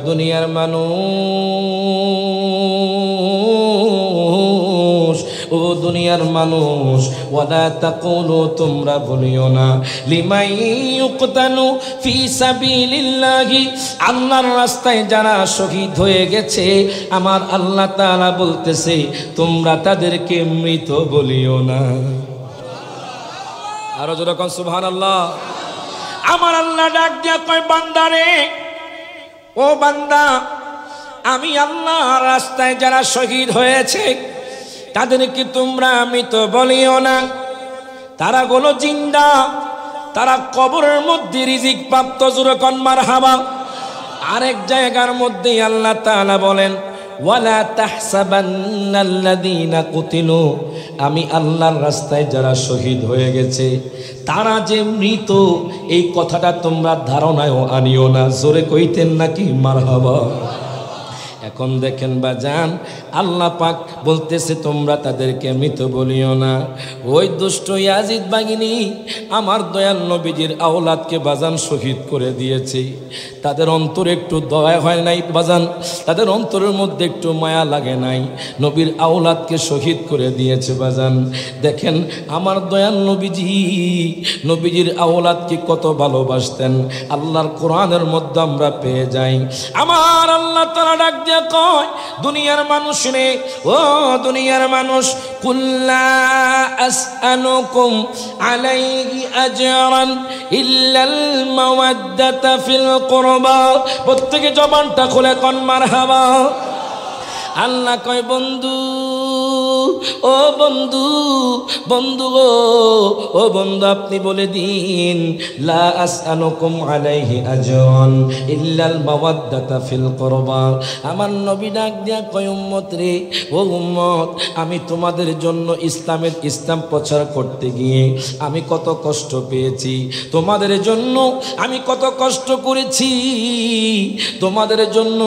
দুনিয়ার মানুষ, ও দুনিয়ার মানুষ, ওয়ালা তাকুলু, তোমরা বলিও না, লিমান ইউকতালু ফি সাবিলিল্লাহি, আল্লাহর রাস্তায় যারা শহীদ হয়ে গেছে, আমার আল্লাহ তাআলা বলতেছে তোমরা তাদেরকে মৃত বলিও না। আরো জোরে কোন সুবহানাল্লাহ। আমার আল্লাহ ডাক দিয়া কয়, বান্দারে, ও বান্দা, আমি আল্লাহর রাস্তায় যারা শহীদ হয়েছে তাদেরকে তোমরা মৃত বলিও না। তারা হলো জিন্দা, তারা কবরের মধ্যে রিজিক প্রাপ্ত। জোরে কোন মারহাবা। আরেক জায়গার মধ্যে আল্লাহ তাআলা বলেন, ওয়ালা তাহসাবান্নাল্লাযীনা কুতিলু, আমি আল্লাহর রাস্তায় যারা শহীদ হয়ে গেছে তারা যে মৃত, এই কথাটা তোমরা ধারণায়ও আনিও না। জোরে কইতেন নাকি মারহাবা। এখন দেখেন বাজান, আল্লাহ পাক বলতেছে তোমরা তাদেরকে মৃত বলিও না। ওই দুষ্ট ইয়াজিদ বাহিনী আমার দয়াল নবীজির আওলাদকে বাজান শহীদ করে দিয়েছে। তাদের অন্তরে একটু দয়া হয় নাই বাজান, তাদের অন্তরের মধ্যে একটু মায়া লাগে নাই। নবীর আওলাদকে শহীদ করে দিয়েছে বাজান। দেখেন আমার দয়াল নবীজির আওলাদকে কত ভালোবাসতেন, আল্লাহর কোরআনের মধ্যে আমরা পেয়ে যাই। আমার আল্লাহ তাআলা ডাক দিয়ে কয়, দুনিয়ার মানুষ রে, ও দুনিয়ার মানুষ, কুল্লা আসআলুকুম আলাইহি আজরান ইল্লাল মাওয়াদ্দাতা ফিল কুরবা। প্রত্যেকে জবানটা খুলে কোন মারহাবা। আল্লাহ কয়, বন্ধু, ও বন্ধু, বন্ধু গো, ও বন্ধু, আপনি বলে দিন, লা আসআলুকুম আলাইহি আজরান ইল্লাল মাওয়াদ্দাতা ফিল কুরবা। আমার নবী ডাক দিয়া কয়, উম্মত রে, ও উম্মত, আমি তোমাদের জন্য ইসলাম প্রচার করতে গিয়ে আমি কত কষ্ট পেয়েছি, তোমাদের জন্য আমি কত কষ্ট করেছি, তোমাদের জন্য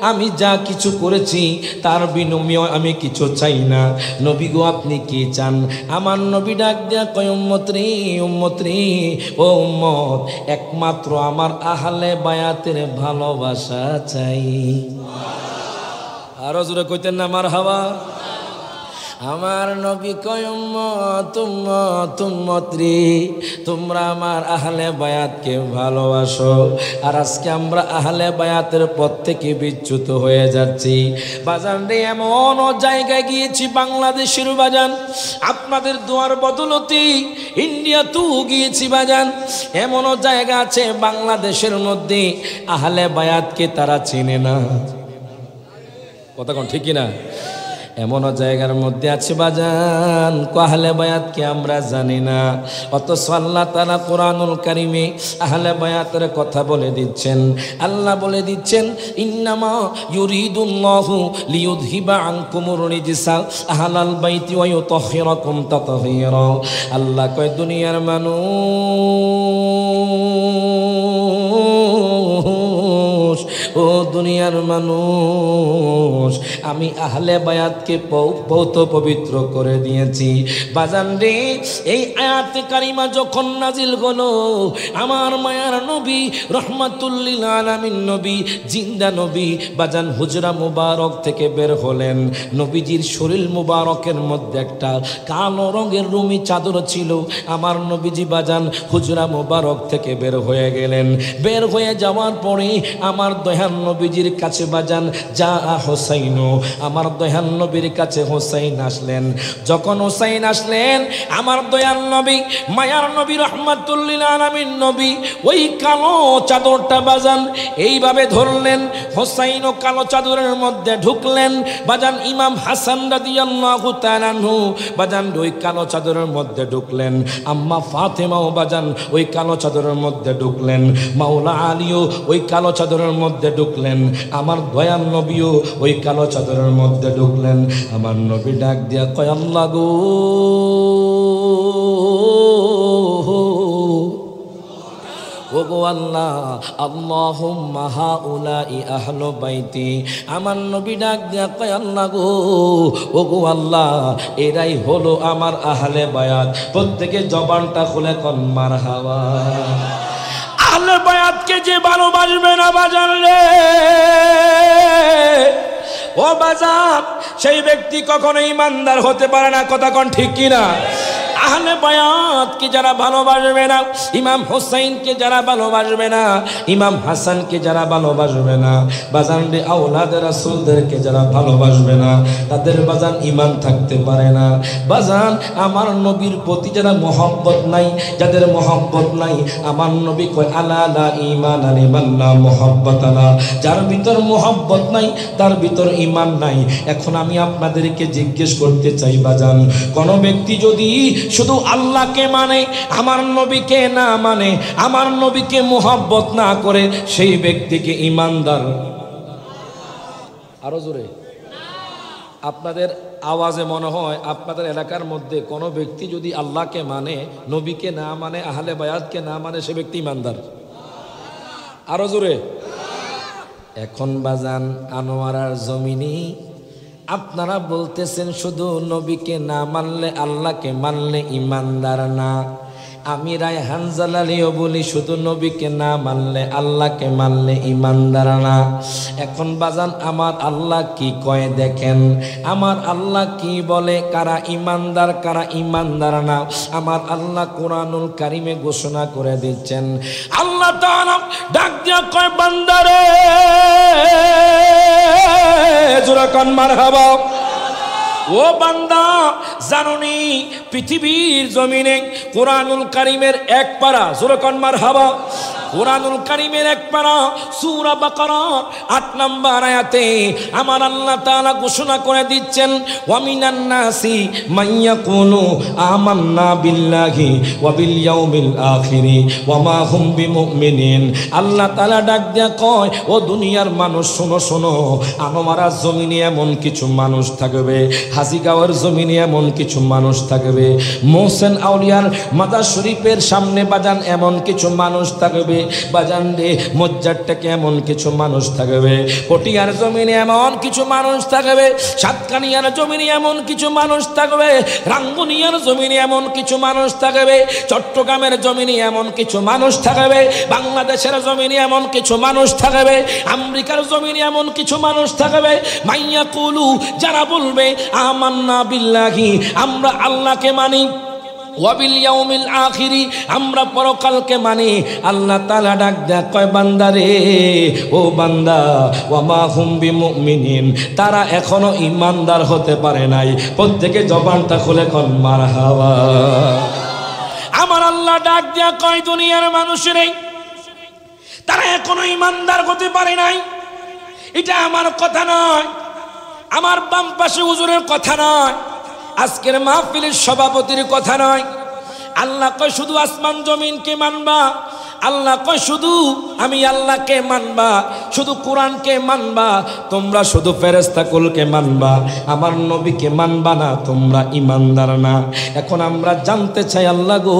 আমি যা কিছু করেছি তার বিনিময়ে আমি কিছু চাই না। নবী গো, আপনি কি চান? আমার নবী ডাক দেয়া কয়, উম্মত রে, উম্মত রে, ও উম্মত, একমাত্র আমার আহলে বায়াতের ভালোবাসা চাই। আরো জোরে কইতেন না মারহাবা। আমার নবী কয়, উম্মত, উম্মত, উম্মত রে, তোমরা আমার আহলে বায়াতকে ভালোবাসো। আর আজকে আমরা আহলে বায়াতের পথ থেকে বিচ্যুত হয়ে যাচ্ছি বাজান রে। এমন জায়গায় গিয়েছি বাংলাদেশের বাজান, আপনাদের দোয়ার বদলতে ইন্ডিয়াতেও গিয়েছি বাজান। এমনও জায়গা আছে বাংলাদেশের মধ্যে আহলে বায়াতকে তারা চেনে না। কথা কোন ঠিক কিনা? এমনও জায়গার মধ্যে আছে বাজান, আহলে বায়াতকে আমরা জানি না। অথচ আল্লাহ তাআলা কোরআনুল কারীমে আহলে বায়াতের কথা বলে দিচ্ছেন। আল্লাহ বলে দিচ্ছেন, ইন্নামা ইউরিদুল্লাহু লিইউযহিবা আনকুমুর রিজসা আহলাল বাইতি ওয়া ইউতাহহিরাকুম তাতহীরা। আল্লাহ কয়, দুনিয়ার মানুষ, ও দুনিয়ার মানুষ, আমি আহলে বায়াতকে বহুত পবিত্র করে দিয়েছি বাজান রে। এই আয়াতে কারিমা যখন নাজিল হলো, আমার মায়ার নবী রহমাতুল লিল আলামিন নবী, জিন্দা নবী বাজান হুজরা মুবারক থেকে বের হলেন। নবীজির শরীর মুবারকের মধ্যে একটা কালো রঙের রুমি চাদর ছিল। আমার নবীজি বাজান হুজরা মুবারক থেকে বের হয়ে গেলেন। বের হয়ে যাওয়ার পরে আমার দয়াল নবীজির কাছে বাজান যা হোসাইন, আমার দয়াল নবীর কাছে হোসাইন আসলেন। যখন হোসাইন আসলেন, আমার দয়াল নবী মায়ার নবী রহমাতুল লিল আলামিন নবী ওই কালো চাদরটা বাজান এইভাবে ধরলেন। হোসাইনও কালো চাদরের মধ্যে ঢুকলেন বাজান। ইমাম হাসান রাদিয়াল্লাহু তাআলা আনহু বাজান ওই কালো চাদরের মধ্যে ঢুকলেন। আম্মা ফাতেমাও বাজান ওই কালো চাদরের মধ্যে ঢুকলেন। মাওলা আলীও ওই কালো চাদরের মধ্যে ঢুকলেন। আমার দয়াল নবীও ওই কালো চাদরের মধ্যে ঢুকলেন। আমার নবী ডাক দিয়া কয়, আল্লাহ গো, ওগো আল্লাহ, আল্লাহুম্মা হাউলাই আহলু বাইতি। আমার নবী ডাক দিয়া কয়, আল্লাহ গো, ওগো আল্লাহ, এরাই হলো আমার আহলে বায়াত। প্রত্যেকে জবানটা খুলে কোন মারহাবা। আহলে বায়াতকে যে ভালোবাসবে না বাজান রে, ও বাজার, সেই ব্যক্তি কখনো ইমানদার হতে পারে না। কথা কোন ঠিক কিনা? আহলে বায়াতকে যারা ভালোবাসবে না, ইমাম হোসেনকে যারা ভালোবাসবে না, ইমাম হাসানকে যারা ভালোবাসবে না, বাজান রে আওলাদে রাসূলদেরকে যারা ভালোবাসবে না, তাদের বাজান ঈমান থাকতে পারে না। বাজান আমার নবীর প্রতি যারা মহব্বত নাই, যাদের মহব্বত নাই, আমার নবী কয় আলা লা ঈমান লিমান লা মুহাব্বত লা, যার ভিতর মহব্বত নাই তার ভিতর ঈমান নাই। এখন আমি আপনাদেরকে জিজ্ঞেস করতে চাই বাজান, কোন ব্যক্তি যদি শুধু আল্লাহকে মানে, আমার নবীকে না মানে, আমার নবীকে মুহাব্বত না করে, সেই ব্যক্তিকে ঈমানদার? আরো জোরে। আপনাদের আওয়াজে মনে হয় আপনাদের এলাকার মধ্যে কোনো ব্যক্তি যদি আল্লাহকে মানে, নবীকে না মানে, আহলে বায়াতকে না মানে, সে ব্যক্তি ঈমানদার? আরো জোরে। এখন বাজান আনোয়ারার জমিনি আপনারা বলতেছেন শুধু নবীকে না মানলে, আল্লাহকে মানলে ঈমানদার না। আমি রায়হান জালালিও বলি শুধু নবীকে না মানলে, আল্লাহকে মানলে ঈমানদার না। এখন বাজান আমার আল্লাহ কি কয় দেখেন, আমার আল্লাহ কি বলে, কারা ঈমানদার কারা ঈমানদার না। আমার আল্লাহ কোরআনুল কারিমে ঘোষণা করে দিচ্ছেন, আল্লাহ তাআলা ডাক দিয়া কয় বান্দারে, জোরে কোন মারহাবা। ও বান্দা, জানুনি পৃথিবীর জমিনে কোরআনুল কারিমের এক পারা, জোরে কোন মারহাবা, কোরআনুল কারিমের এক পারা সূরা বাকারা ৮ নম্বর আয়াতে আমার আল্লাহ তাআলা ঘোষণা করে দিচ্ছেন, ওয়া মিনান নাসি মাইয়াকুলু আমান্না বিল্লাহি ওয়া বিল ইয়াউমিল আখিরি ওয়া মা হুম বিমুমিনিন। আল্লাহ তাআলা ডাক দিয়া কয়, ও দুনিয়ার মানুষ শোনো শোনো, আনোয়ারার জমিনে এমন কিছু মানুষ থাকবে, হাজিগাঁওয়ের জমিনে এমন কিছু মানুষ থাকবে, মোহসেন আউলিয়ার মাজার শরীফের সামনে বাজান এমন কিছু মানুষ থাকবে, বাজান রে মজ্জারটাকে এমন কিছু মানুষ থাকবে, পটিয়ার জমিনে এমন কিছু মানুষ থাকবে, সাতকানিয়ার জমিনে এমন কিছু মানুষ থাকবে, রাঙ্গুনিয়ার জমিনে এমন কিছু মানুষ থাকবে, চট্টগ্রামের জমিনে এমন কিছু মানুষ থাকবে, বাংলাদেশের জমিনে এমন কিছু মানুষ থাকবে, আমেরিকার জমিনে এমন কিছু মানুষ থাকবে। মাইয়া কুলু, যারা বলবে আমান্না বিল্লাহি, আমরা আল্লাহকে মানি, ওয়াবিল ইয়াউমিল আখিরি, আমরা পরকালকে মানি। আল্লাহ তাআলা ডাক দেয়া কয় বান্দারে, ও বান্দা, ওয়া মা হুম বিমুমিনিন, তারা এখনো ঈমানদার হতে পারে নাই। প্রত্যেকে জবানটা খুলে কোন মারহাবা। আমার আল্লাহ ডাক দেয়া কয় দুনিয়ার মানুষের তারা এখনো ঈমানদার হতে পারে নাই। এটা আমার কথা নয়, আমার বাম পাশে হুজুরের কথা নয়, আজকের মাহফিলের সভাপতির কথা নয়। আল্লাহ কয় শুধু আসমান জমিনকে মানবা, আল্লাহ কয় শুধু আমি আল্লাহকে মানবা, শুধু কোরআনকে মানবা, তোমরা শুধু ফেরেশতা কুলকে মানবা, আমার নবীকে মানবা না, তোমরা ঈমানদার না। এখন আমরা জানতে চাই আল্লাহ গো,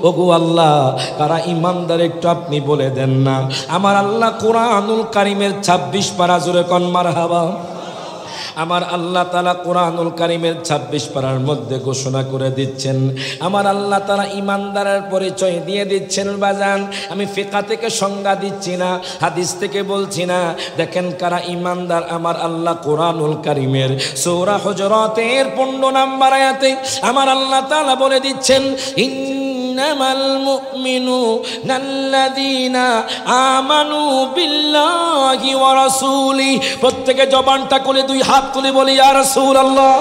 ও গো আল্লাহ, কারা ঈমানদার একটু আপনি বলে দেন না। আমার আল্লাহ কোরআনুল কারিমের 26 পারা, জোরে কোন মারহাবা। আমার আল্লাহ তাআলা কোরআনুল কারিমের 26 পারার মধ্যে ঘোষণা করে দিচ্ছেন, আমার আল্লাহ তাআলা ঈমানদারের পরিচয় দিয়ে দিচ্ছেন। বাজান আমি ফিকহ থেকে সংজ্ঞা দিচ্ছি না, হাদিস থেকে বলছি না। দেখেন কারা ঈমানদার, আমার আল্লাহ কোরআনুল কারিমের সূরা হুজুরাতের 15 নম্বর আয়াতে আমার আল্লাহ তাআলা বলে দিচ্ছেন, ইন্নামাল মুমিনুনা আল্লাযীনা আমানু বিল্লাহি ওয়া রাসূলি। প্রত্যেকে জবানটা খুলে দুই হাত তুলে বলি ইয়া রাসূলুল্লাহ।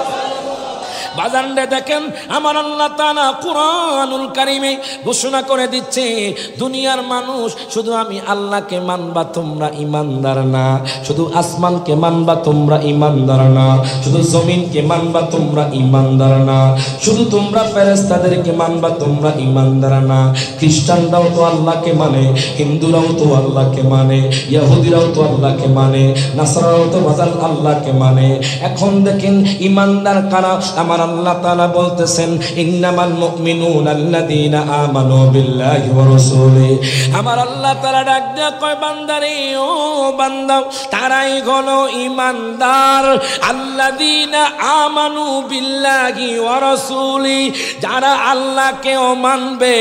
বাজানরে দেখেন আমার আল্লাহ তাআলা কোরআনুল কারিমে ঘোষণা করে দিচ্ছে, দুনিয়ার মানুষ শুধু আমি আল্লাহকে মানবা, তোমরা ঈমানদার না, শুধু আসমানকে মানবা, তোমরা ঈমানদার না, শুধু জমিনকে মানবা, তোমরা ঈমানদার না, শুধু তোমরা ফেরেশতাদেরকে মানবা, তোমরা ঈমানদার না। খ্রিস্টানরাও তো আল্লাহকে মানে, হিন্দুরাও তো আল্লাহকে মানে, ইহুদিরাও তো আল্লাহকে মানে, নাসারাও তো বাজান আল্লাহকে মানে। এখন দেখেন ঈমানদার কারা, আমার আল্লাহ তাআলা বলতেছেন, ইন্নামাল মুমিনুনা আল্লাযীনা আমানু বিল্লাহি ওয়া রাসূলিহি। আমার আল্লাহ তাআলা ডাক দেয়া কয় বান্দারে, ও বান্দা, তারাই হলো ঈমানদার, আল্লাযীনা আমানু বিল্লাহি ওয়া রাসূলিহি, যারা আল্লাহকেও মানবে,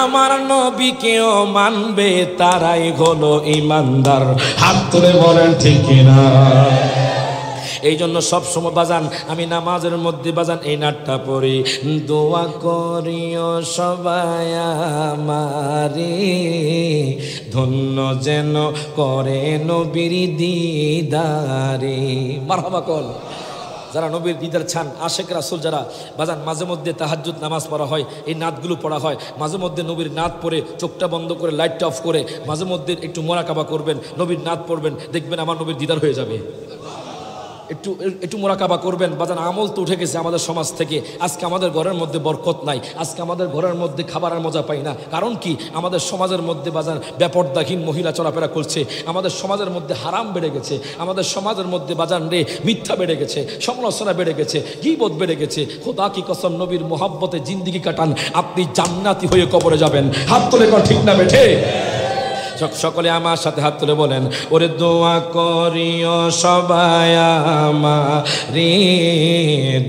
আমার নবীকেও মানবে, তারাই হলো ঈমানদার। হাত তুলে বলেন ঠিক কিনা। এই জন্য সব সময় বাজান আমি নামাজের মধ্যে বাজান এই নাটটা পড়ি, দোয়া করিও সবাই আমারে, ধন্য যেন করে নবীর দিদারে। মারহাবা কল। যারা নবীর দিদার চান, আশেক রাসূল যারা বাজান, মাঝে মধ্যে তাহাজ্জুদ নামাজ পড়া হয়, এই নাতগুলো পড়া হয়, মাঝে মধ্যে নবীর নাত পড়ে চোখটা বন্ধ করে লাইটটা অফ করে মাঝে মধ্যে একটু মোরাকাবা করবেন, নবীর নাত পড়বেন, দেখবেন আমার নবীর দিদার হয়ে যাবে। একটু একটু মোরাকাবা করবেন বাজান। আমল তো উঠে গেছে আমাদের সমাজ থেকে। আজকে আমাদের ঘরের মধ্যে বরকত নাই, আজকে আমাদের ঘরের মধ্যে খাবারের মজা পাই না। কারণ কি? আমাদের সমাজের মধ্যে বাজান বেপর্দাহীন মহিলা চলাফেরা করছে, আমাদের সমাজের মধ্যে হারাম বেড়ে গেছে, আমাদের সমাজের মধ্যে বাজান রে মিথ্যা বেড়ে গেছে, সমালোচনা বেড়ে গেছে, গীবত বেড়ে গেছে। খোদা কি কসম, নবীর মোহাব্বতে জিন্দেগি কাটান, আপনি জান্নাতি হয়ে কবরে যাবেন। হাত তুলে কর ঠিক না বেঠে? সকলে আমার সাথে হাত তুলে বলেন, ওরে দোয়া করিও সবাই আমারে,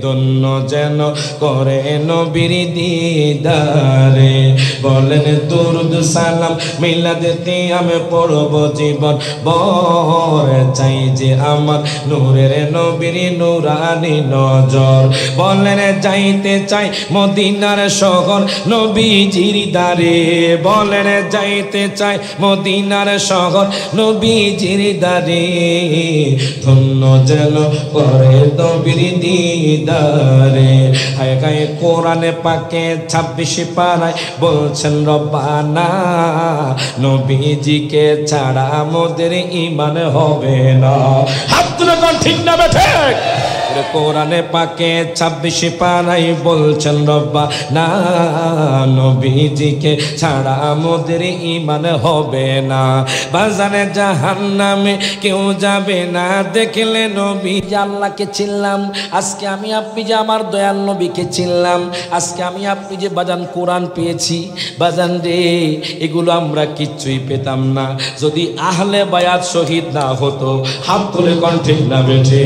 ধন্য যেন করে নবীর দিদারে। বলেন দুরুদ সালাম মিলাদেতে আমি পড়ব জীবন ভর, চাই যে আমার নূরের নবীর নূরানি নজর। বলেন যাইতে চাই মদিনার শহর নবীজির দারে, বলেন যাইতে চাই মদিনার শহর নবীজির দারে, ধন্য যেন করে নবীর দিদারে। হায় গায়ে কোরআনে পাকে 26 পারায় বলছেন রব্বানা, নবীজিকে ছাড়া মোদের ঈমান হবে না। হাত তুলে কোন ঠিক না বেঠে? কোরআনে পাকে 26 পারাই বলছেন রব্বানা, নবীজিকে ছাড়া মোদের ঈমান হবে না। বাজারে জাহান্নামে কেউ যাবে না দেখলে নবী। আল্লাহকে চিনলাম আজকে আমি আপনি, যে আমার দয়াল নবীকে চিনলাম আজকে আমি আপনি, যে বাজান কোরআন পেয়েছি বাজান রে, এগুলো আমরা কিচ্ছুই পেতাম না যদি আহলে বায়াত শহীদ না হতো। হাত তুলে কোন ঠিক না বেঠে?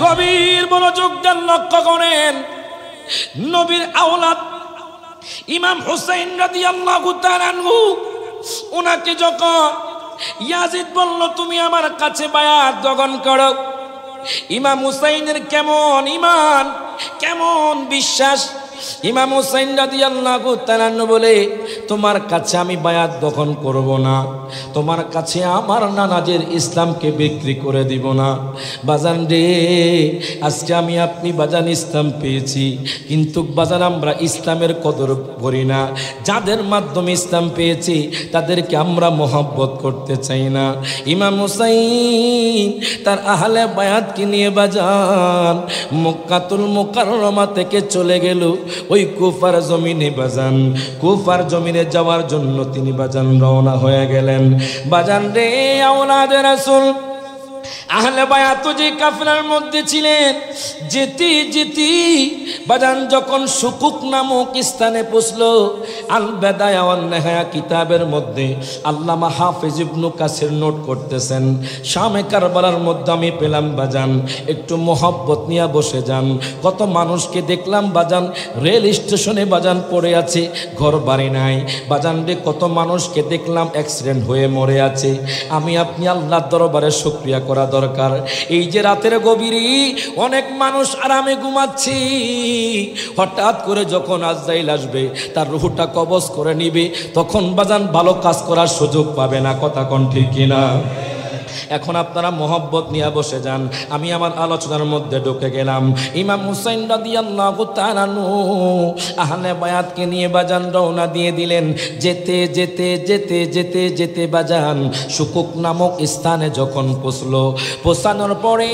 গভীর মনোযোগ দেন, লক্ষ্য করেন, নবীর আওলাদ ইমাম হুসাইন রাদিয়াল্লাহু তাআলা আনহু, ওনাকে যখন ইয়াজিদ বলল তুমি আমার কাছে বায়াত গ্রহণ করো, ইমাম হুসাইনের কেমন ঈমান, কেমন বিশ্বাস। ইমাম হুসাইন রাদিয়াল্লাহু তাআলা বলে তোমার কাছে আমি বায়াত গ্রহণ করব না, তোমার কাছে আমার নানাজের ইসলামকে বিক্রি করে দিব না। বাজান রে আজকে আমি আপনি বাজান ইসলাম পেয়েছি, কিন্তু বাজান আমরা ইসলামের কদর করি না। যাদের মাধ্যমে ইসলাম পেয়েছি তাদেরকে আমরা মহব্বত করতে চাই না। ইমাম হুসাইন তার আহলে বায়াতকে নিয়ে বাজান মক্কাতুল মুকাররমা থেকে চলে গেল ওই কুফার জমিনে। বাজান কুফার জমিনে যাওয়ার জন্য তিনি বাজান রওনা হয়ে গেলেন। বাজান রে আওলাদে রাসূল আহলে বায়াত যে কাফেলার মধ্যে ছিলেন, যেতে যেতে বাজান যখন সুকুক নামক স্থানে পৌঁছলো, আল বেদায়া ওয়ান নেহায়া কিতাবের মধ্যে আল্লামা হাফেজ ইবনে কাসির নোট করতেছেন, শামে কারবালার মধ্যে আমি পেলাম বাজান একটু মোহব্বত নিয়ে বসে যান। কত মানুষকে দেখলাম বাজান রেল স্টেশনে বাজান পড়ে আছে, ঘর বাড়ি নাই। বাজান রে কত মানুষকে দেখলাম অ্যাক্সিডেন্ট হয়ে মরে আছে। আমি আপনি আল্লাহর দরবারে শুকরিয়া করা দরকার। এই যে রাতের গভীরে অনেক মানুষ আরামে ঘুমাচ্ছে, হঠাৎ করে যখন আজরাইল আসবে তার রূহটা কবজ করে নিবে, তখন বাজান ভালো কাজ করার সুযোগ পাবে না। কথা কোন ঠিক কিনা? এখন আপনারা মোহব্বত নিয়ে বসে যান। আমি আমার আলোচনার মধ্যে ঢুকে গেলাম। ইমাম হুসাইন রাদিয়াল্লাহু তাআলা আহলে বায়াতকে নিয়ে বাজান রওনা দিয়ে দিলেন। যেতে যেতে যেতে যেতে যেতে বাজান সুকুক নামক স্থানে যখন পৌঁছানোর পরে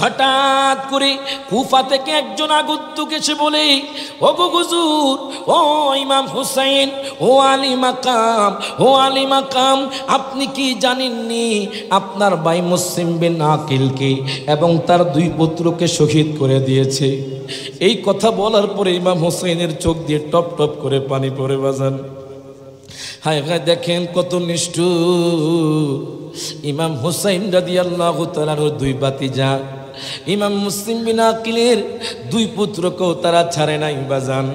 হঠাৎ করে কুফা থেকে একজন আগন্তুক এসে বলে, ও গো হুজুর, ও ইমাম হুসাইন, ও আলী মাকাম, ও আলী মাকাম, আপনি কি জানেননি আপনার ভাই মুসলিম বিন আকিলকে এবং তার 2 পুত্রকে শহীদ করে দিয়েছে? এই কথা বলার পরে ইমাম হুসাইনের চোখ দিয়ে টপ টপ করে পানি পড়ে বাজান। হায় হায়, দেখেন কত নিষ্ঠুর। ইমাম হুসাইন রাদিয়াল্লাহু তাআলার 2 ভাতিজা, ইমাম মুসলিম বিন আকিলের দুই পুত্রকেও তারা ছাড়ে নাই বাজান।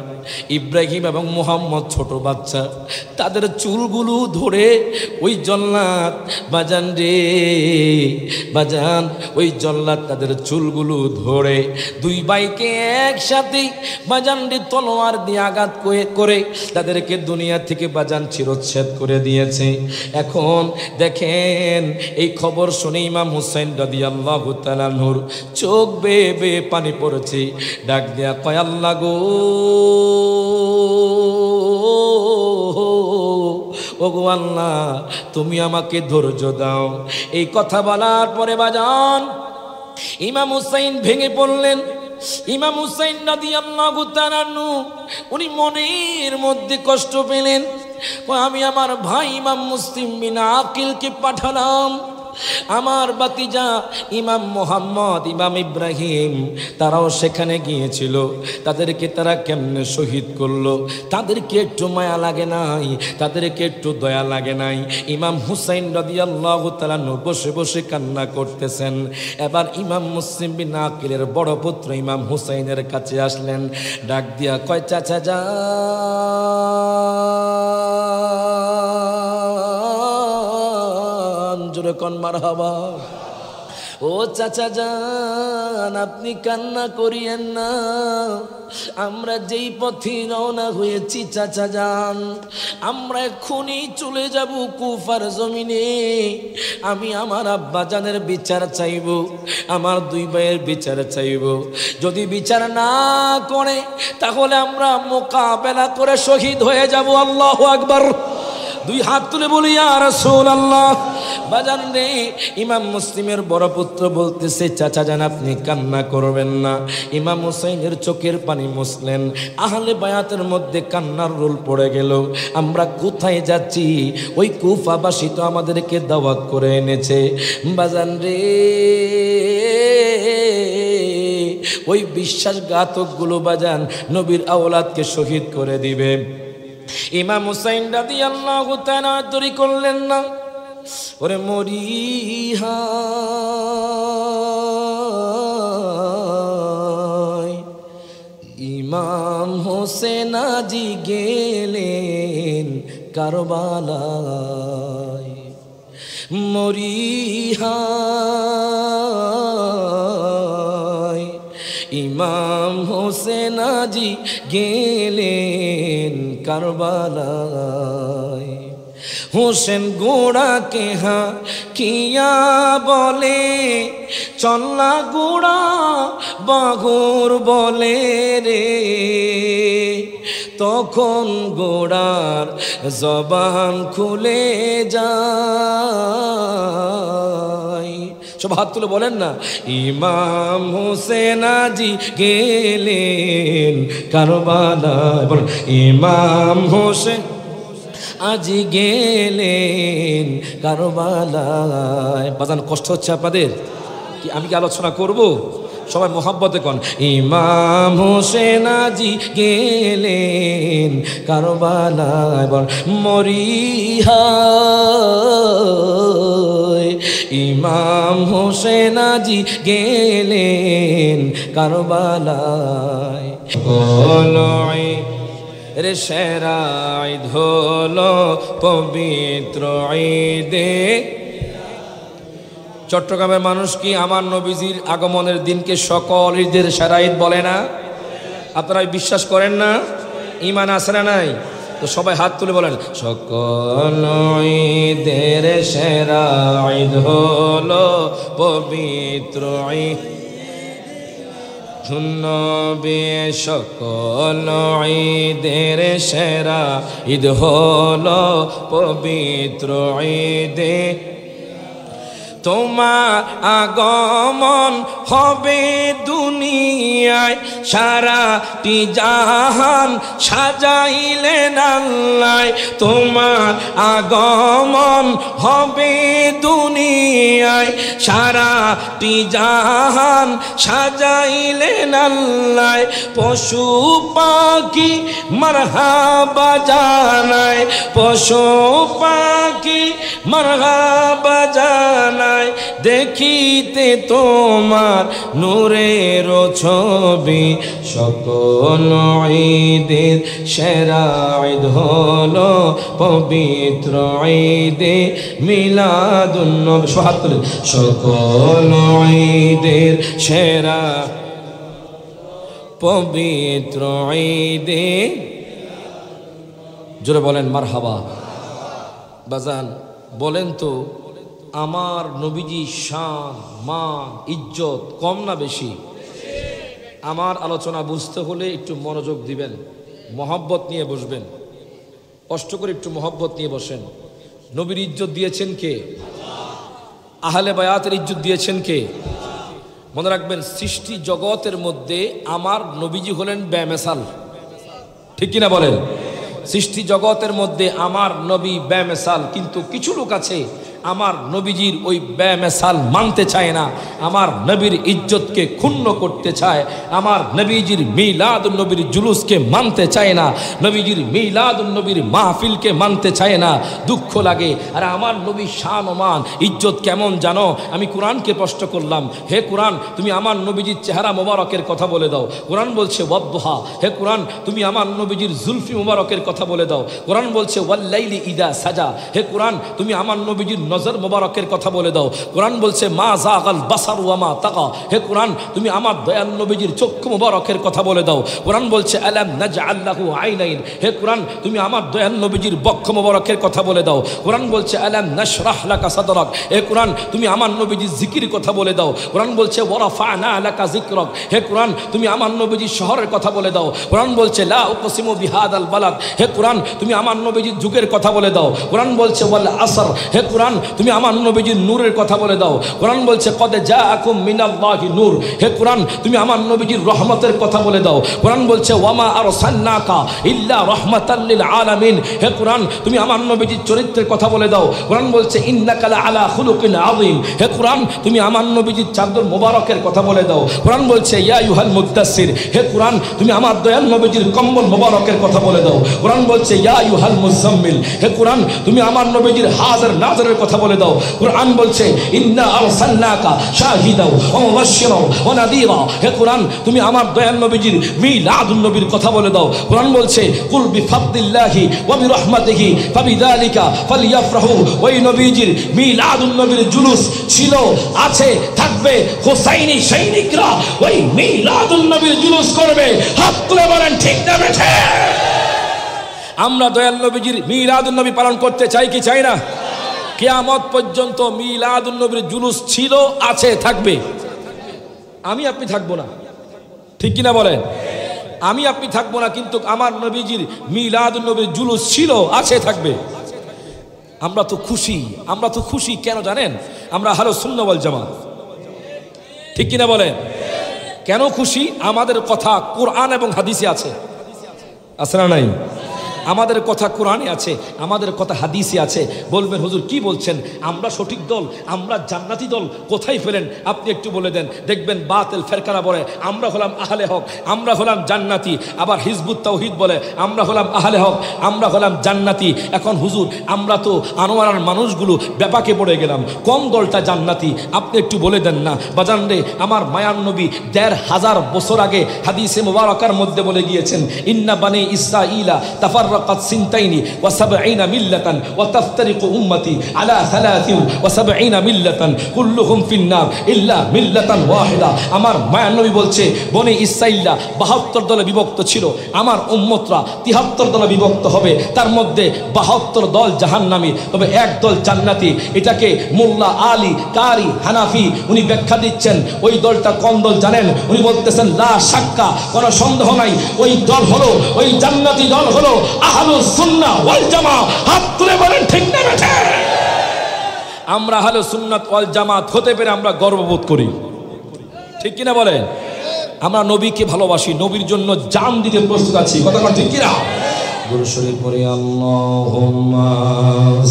ইব্রাহিম এবং মুহাম্মদ ছোট বাচ্চা, তাদের চুলগুলো ধরে ওই জল্লাদ বাজান রে বাজান, ওই জল্লাদ তাদের চুলগুলো ধরে দুই ভাইকে একসাথে বাজান রে তলোয়ার দিয়ে আঘাত করে তাদেরকে দুনিয়া থেকে বাজান চিরচ্ছেদ করে দিয়েছে। এখন দেখেন এই খবর শুনে ইমাম হুসাইন রাদিয়াল্লাহু তাআলা নূর চোখ বেয়ে বেয়ে পানি পড়েছে, ডাক দেয়া কয় আল্লাহ গো, ওগো আল্লাহ তুমি আমাকে ধৈর্য দাও। এই কথা বলার পরে বাজান ইমাম হুসাইন ভেঙে পড়লেন। ইমাম হুসাইন রাদিয়াল্লাহু তাআলা উনি মনের মধ্যে কষ্ট পেলেন। আমি আমার ভাই ইমাম মুসলিম বিন আকিলকে পাঠালাম, আমার বাতিজা ইমাম মোহাম্মদ ইমাম ইব্রাহিম তারাও সেখানে গিয়েছিল, তাদেরকে তারা কেমনে শহীদ করলো, তাদেরকে একটু মায়া লাগে নাই, তাদেরকে একটু দয়া লাগে নাই। ইমাম হুসাইন রাদিয়াল্লাহু তাআলা বসে বসে কান্না করতেছেন। এবার ইমাম মুসলিম বিন আকিলের বড় পুত্র ইমাম হুসাইনের কাছে আসলেন, ডাক দিয়া কয় চাচা যা জোরে কোন মারহাবা। ও চাচা যান আপনি কান্না করিয়েন না, আমরা যেই পথে রওনা হয়েছি চাচা যান, আমরা এখনই চলে যাব কুফার জমিনে। আমি আমার আব্বা জানের বিচার চাইব, আমার দুই ভাইয়ের বিচার চাইব। যদি বিচার না করে তাহলে আমরা মোকাবেলা করে শহীদ হয়ে যাব। আল্লাহু আকবার। দুই হাত তুলে বলি ইয়া রাসূলুল্লাহ। বাজান রে ইমাম মুসলিমের বড় পুত্র বলতেছে চাচা জান আপনি কান্না করবেন না। ইমাম হুসাইনের চোখের পানি মুছলেন। আহলে বায়াতের মধ্যে কান্নার রোল পড়ে গেল। আমরা কোথায় যাচ্ছি? ওই কুফাবাসী তো আমাদেরকে দাওয়াত করে এনেছে। বাজান রে ওই বিশ্বাসঘাতকগুলো বাজান নবীর আওলাদকে শহীদ করে দিবে। ইমাম হুসাইন রাদিয়াল্লাহু তাআলা তরি করলেন না, ওরে মরিহা ইমাম হোসেন আজি গেলেন কারবালায়, মরিহা ইমাম হোসেন আজি গেলেন কারবালায়। হোসেন গোড়া কে হা কিয়া বলে, চল্লা গোড়া বাঘুর বলে রে, তখন গোড়ার জবান খুলে যায়। সব হাত তুলে বলেন না, ইমাম হোসেন আজি গেলেন কারবালায়। বলেন ইমাম হোসেন আজি গেলেন কারবালায়। বাজান কষ্ট হচ্ছে আপনাদের? কি আমি কি আলোচনা করব? সবাই মোহাব্বতে কন ইমাম হোসেন আজি গেলেন কারবালায়। বল মরিহা ইমাম হোসেন আজি গেলেন কারবালায়। রে সেরা ঈদ হলো পবিত্র ঈদে। চট্টগ্রামের মানুষ কি আমার নবীজির আগমনের দিনকে সকল ঈদের সেরা ঈদ বলে না? আপনারা বিশ্বাস করেন না? ঈমান আছে না নাই? তো সবাই হাত তুলে বলেন সকল ঈদের সেরা ঈদ হলো পবিত্র ঈদ। নবী সকল ঈদের সেরা ঈদ হলো পবিত্র ঈদে। তোমার আগমন হবে দুনিয়ায়, সারাটি জাহান সাজাইলেন আল্লাহ। তোমার আগমন হবে দুনিয়ায়, সারাটি জাহান সাজাইলেন আল্লাহ। পশু পাখি মারহাবা জানায়, পশু পাখি মারহাবা জানায়, দেখিতে তোমার নূরের ছবি। সকল ঈদের সেরা ঈদ হলো পবিত্র ঈদে মিলাদুন্নবী। হাত তুলে। সকল ঈদের সেরা পবিত্র ঈদে, জোরে বলেন মারহাবা। বাজান বলেন তো, আমার নবীজি শান মান ইজ্জত কম না বেশি? আমার আলোচনা বুঝতে হলে একটু মনোযোগ দিবেন, মহব্বত নিয়ে বসবেন, কষ্ট করে একটু মহব্বত নিয়ে বসেন। নবীর ইজ্জত দিয়েছেন কে? আহলে বায়াতের ইজ্জত দিয়েছেন কে? মনে রাখবেন, সৃষ্টি জগতের মধ্যে আমার নবীজি হলেন বেমিসাল। ঠিক কিনা বলেন? সৃষ্টি জগতের মধ্যে আমার নবী বেমিসাল, কিন্তু কিছু লোক আছে আমার নবীজির ওই বেমিসাল মানতে চায় না, আমার নবীর ইজ্জতকে ক্ষুণ্ণ করতে চায়, আমার নবীজির মিলাদুন নবীর জুলুসকে মানতে চায় না, নবীজির মিলাদুন নবীর মাহফিলকে মানতে চায় না। দুঃখ লাগে। আর আমার নবীর শান ও মান ইজ্জত কেমন জানো? আমি কোরআনকে প্রশ্ন করলাম, হে কোরআন তুমি আমার নবীজির চেহারা মোবারকের কথা বলে দাও। কোরআন বলছে ওয়াদ্দুহা। হে কোরআন তুমি আমার নবীজির জুলফি মোবারকের কথা বলে দাও। কোরআন বলছে ওয়াল্লাইলি ইদা সাজা। হে কোরআন তুমি আমার নবীজির নজর মোবারকের কথা বলে দাও। কোরআন বলছে মা যাগাল বাসার ওয়া মা তাকা। হে কোরআন তুমি আমার দয়াল নবীজির চক্ষু মোবারকের কথা বলে দাও। কোরআন বলছে আলাম নাজআল লাহু আইনাইন। হে কোরআন তুমি আমার দয়াল নবীজির বক্ষ মোবারকের কথা বলে দাও। কোরআন বলছে আলাম নাশরাহ লাকা সাদরাক। হে কোরআন তুমি আমার নবীজির জিকির কথা বলে দাও। কোরআন বলছে ওয়ারাফা'না লাকা যিকরাক। হে কোরআন তুমি আমার নবীজির শহরের কথা বলে দাও। কোরআন বলছে লা উকসিমু বিহাদাল বালাদ। হে কোরআন তুমি আমার নবীজির যুগের কথা বলে দাও। কোরআন বলছে ওয়াল আসর। হে কোরআন তুমি আমার নবীজির নূরের কথা বলে দাও। কোরআন বলছে কদ জাআকুম মিনাল্লাহি নূর। হে কোরআন তুমি আমার নবীজির রহমতের কথা বলে দাও। কোরআন বলছে ওয়ামা আরসালনাকা ইল্লা রাহমাতাল লিল আলামিন। হে কোরআন তুমি আমার নবীজির চরিত্রের কথা বলে দাও। কোরআন বলছে ইন্নাকা লাআলা খুলুকিন আযীম। হে কোরআন তুমি আমার নবীজির চাদর মোবারকের কথা বলে দাও। কোরআন বলছে ইয়া আইয়ুহাল মুদ্দাসসির। হে কোরআন তুমি আমার দয়াল নবীজির কম্বল মোবারকের কথা বলে দাও। কোরআন বলছে ইয়া আইয়ুহাল মুজাম্মিল। হে কোরআন তুমি আমার নবীজির হাজার নাজরের কথা বলে দাও। কোরআন বলছে ইন্না আরসালনাকা শাহিদাও ওয়া মুবাশশিরাও ওয়া নাযীরা। হে কোরআন তুমি আমার দয়াল নবীজির মিলাদুন নবীর কথা বলে দাও। কোরআন বলছে কুল বিফাদলিল্লাহি ওয়া বিরহমাতিহি ফাবিযালিকা ফালইফরাহু। ওই নবীজির মিলাদুন নবীর জুলুস ছিল, আছে, থাকবে। হুসাইনি সৈনিকরা ওই মিলাদুন নবীর জুলুস করবে। হাত তুলে বলেন ঠিক না বেঠে? আমরা দয়াল নবীজির মিলাদুন নবী পালন করতে চাই কি চাই না? কিয়ামত পর্যন্ত মিলাদুন নবীর জুলুস ছিল, আছে, থাকবে। আমি আপনি থাকবো না, ঠিক কিনা বলেন? আমি আপনি থাকবো না, কিন্তু আমার নবীজির মিলাদুন নবীর জুলুস ছিল, আছে, থাকবে। আমরা তো খুশি। আমরা তো খুশি কেন জানেন? আমরা আহলে সুন্নাহ ওয়াল জামাত, ঠিক কিনা বলেন? কেন খুশি? আমাদের কথা কোরআন এবং হাদিসে আছে। আছে না নাই? আমাদের কথা কোরআনে আছে, আমাদের কথা হাদিসে আছে। বলবেন হুজুর কি বলছেন? আমরা সঠিক দল, আমরা জান্নাতি দল কোথায় ফেলেন? আপনি একটু বলে দেন, দেখবেন বাতিল ফেরকারা বলে আমরা হলাম আহলে হক, আমরা হলাম জান্নাতি। আবার হিজবুত তাওহীদ বলে আমরা হলাম আহলে হক, আমরা হলাম জান্নাতি। এখন হুজুর আমরা তো আনোয়ারার মানুষগুলো ব্যাপাকে পড়ে গেলাম, কোন দলটা জান্নাতি? আপনি একটু বলে দেন না বাজান রে। আমার মায়ান নবী ১৫০০ বছর আগে হাদিসে মুবারাকার মধ্যে বলে গিয়েছেন ইন্না বানি ইসরাঈলা তাফাররাকাত সিনতাইনি ওয়া সাবঈনা মিল্লাতান ওয়া তাফতারিকু উম্মতি আলা ৭৩ মিল্লাতান কুল্লুহুম ফিন্নার ইল্লা মিল্লাতান ওয়াহিদা। আমার মায়ান নবী বলছে বনি ইসরাঈলা ৭২ দলে বিভক্ত ছিল, আমার উম্মতরা ৭৩ দলে বিভক্ত হবে। তার মধ্যে ৭২ দল জাহান্নামী, তবে এক দল জান্নাতি। এটাকে মোল্লা আলী কারি হানাফি উনি ব্যাখ্যা দিচ্ছেন। ওই দলটা কোন দল জানেন? উনি বলতেছেন লা শাক্কা, কোনো সন্দেহ নাই, ওই দল হলো, ওই জান্নাতি দল হলো আহলুস সুন্নাহ ওয়াল জামাত। হাত তুলে বলেন ঠিক না বেঠে? আমরা আহলুস সুন্নাত ওয়াল জামাত হতে পেরে আমরা গর্ববোধ করি, ঠিক কিনা বলেন? আমরা নবীকে ভালোবাসি, নবীর জন্য জান দিতে প্রস্তুত আছি। কথা বলেন ঠিক কিনা? দুরূদ শরীফ পড়ি আল্লাহুম্মা